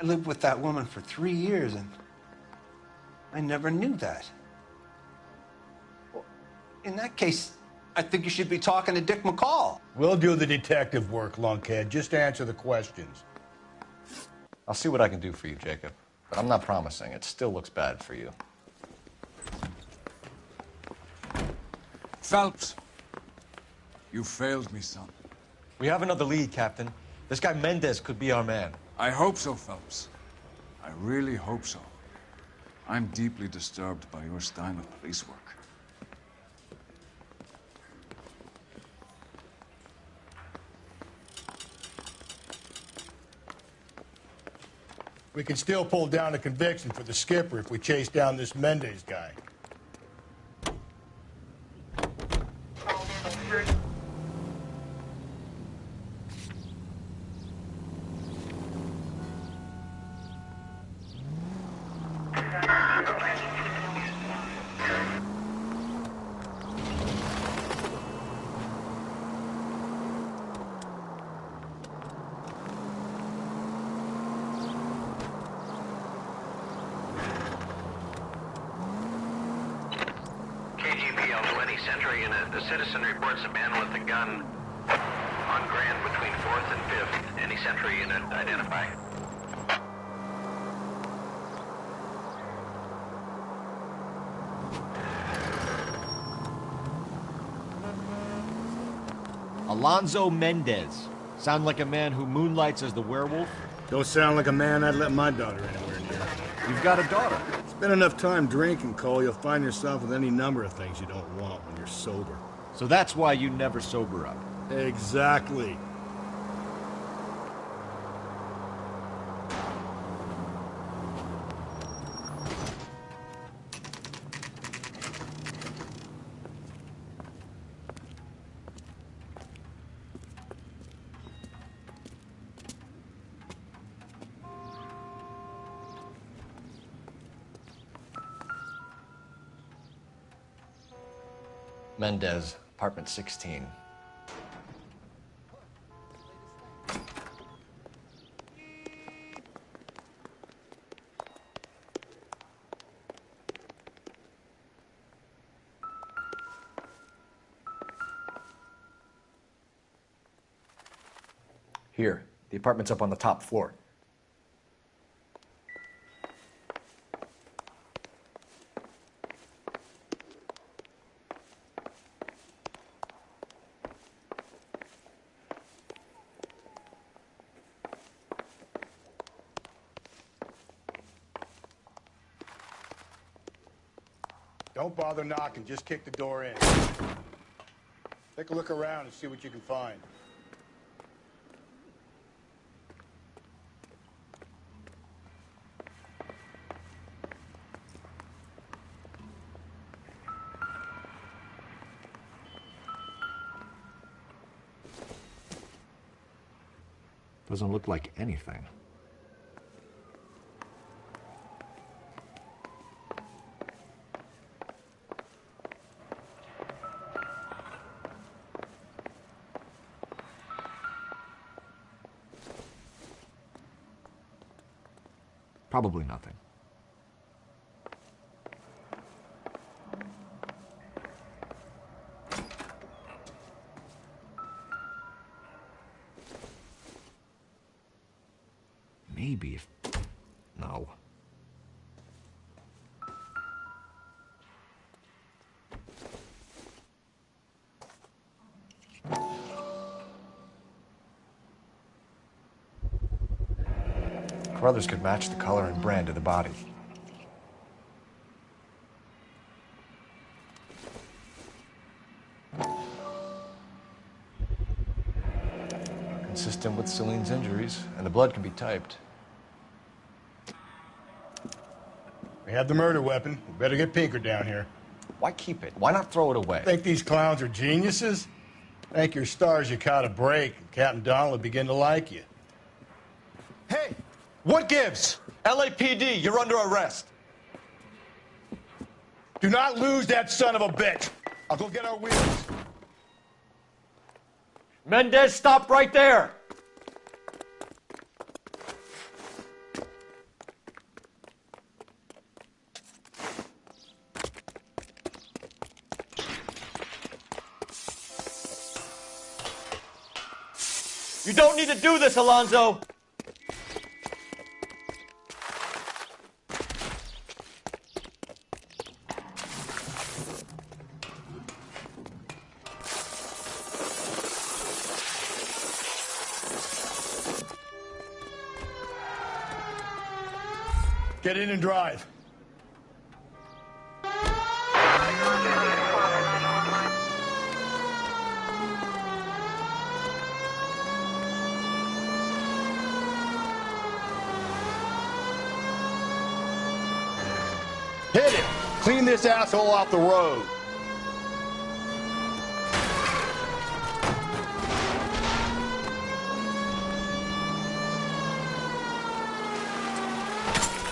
I lived with that woman for 3 years, and I never knew that. Well, in that case, I think you should be talking to Dick McCall. We'll do the detective work, lunkhead. Just answer the questions. I'll see what I can do for you, Jacob. But I'm not promising. It still looks bad for you. Phelps, you failed me, son. We have another lead, Captain. This guy Mendez could be our man. I hope so, Phelps. I really hope so. I'm deeply disturbed by your style of police work. We can still pull down a conviction for the skipper if we chase down this Mendez guy. Century unit. The citizen reports a man with a gun on Grand between 4th and 5th. Any Century unit identify? Alonzo Mendez. Sound like a man who moonlights as the werewolf? Don't sound like a man I'd let my daughter anywhere near. You've got a daughter. Spend enough time drinking, Cole, you'll find yourself with any number of things you don't want when you're sober. So that's why you never sober up. Exactly. Mendez, apartment 16. Here, the apartment's up on the top floor. Don't bother knocking, just kick the door in. Take a look around and see what you can find. Doesn't look like anything. Probably nothing. Maybe if... No. Carruthers could match the color and brand of the body. Consistent with Celine's injuries, and the blood can be typed. We have the murder weapon. We better get Pinker down here. Why keep it? Why not throw it away? Think these clowns are geniuses? Thank your stars you caught a break, and Captain Donald will begin to like you. Hey! What gives? LAPD, you're under arrest. Do not lose that son of a bitch. I'll go get our wheels. Mendez, stop right there! You don't need to do this, Alonzo! Get in and drive. Hit it! Clean this asshole off the road.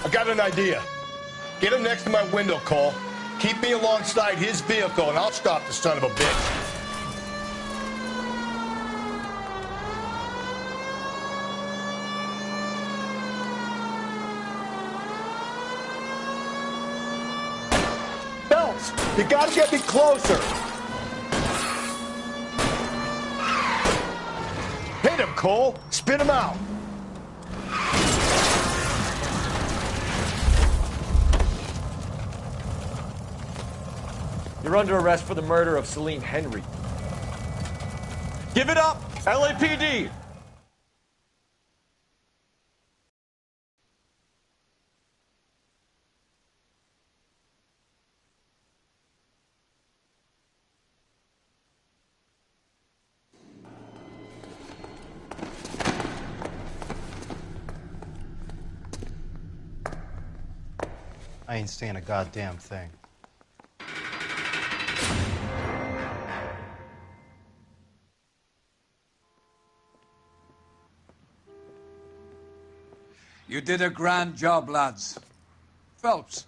I got an idea. Get him next to my window, Cole. Keep me alongside his vehicle, and I'll stop the son of a bitch. Phelps, you gotta get me closer. Hit him, Cole. Spit him out. You're under arrest for the murder of Celine Henry. Give it up, LAPD! I ain't saying a goddamn thing. You did a grand job, lads. Phelps,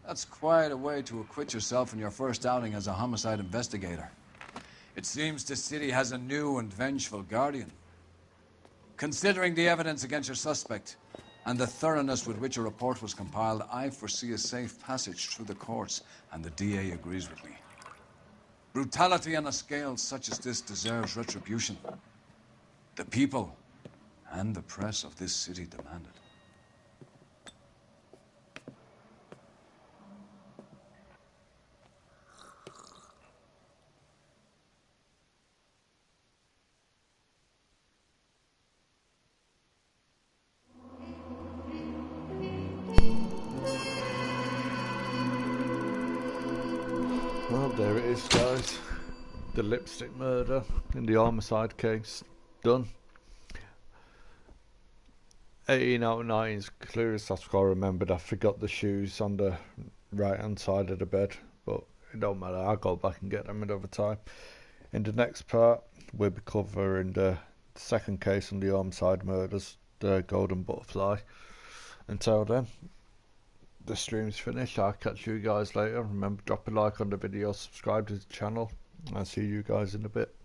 that's quite a way to acquit yourself in your first outing as a homicide investigator. It seems the city has a new and vengeful guardian. Considering the evidence against your suspect and the thoroughness with which a report was compiled, I foresee a safe passage through the courts, and the DA agrees with me. Brutality on a scale such as this deserves retribution. The people and the press of this city demand it. Well, there it is, guys. The lipstick murder in the homicide case. Done. 18 out of 9 is clear as I've got remembered. I forgot the shoes on the right hand side of the bed, but it don't matter. I'll go back and get them another time. In the next part, we'll be covering the second case on the homicide murders, the Golden Butterfly. Until then, the stream's finished. I'll catch you guys later. Remember, drop a like on the video, subscribe to the channel. I'll see you guys in a bit.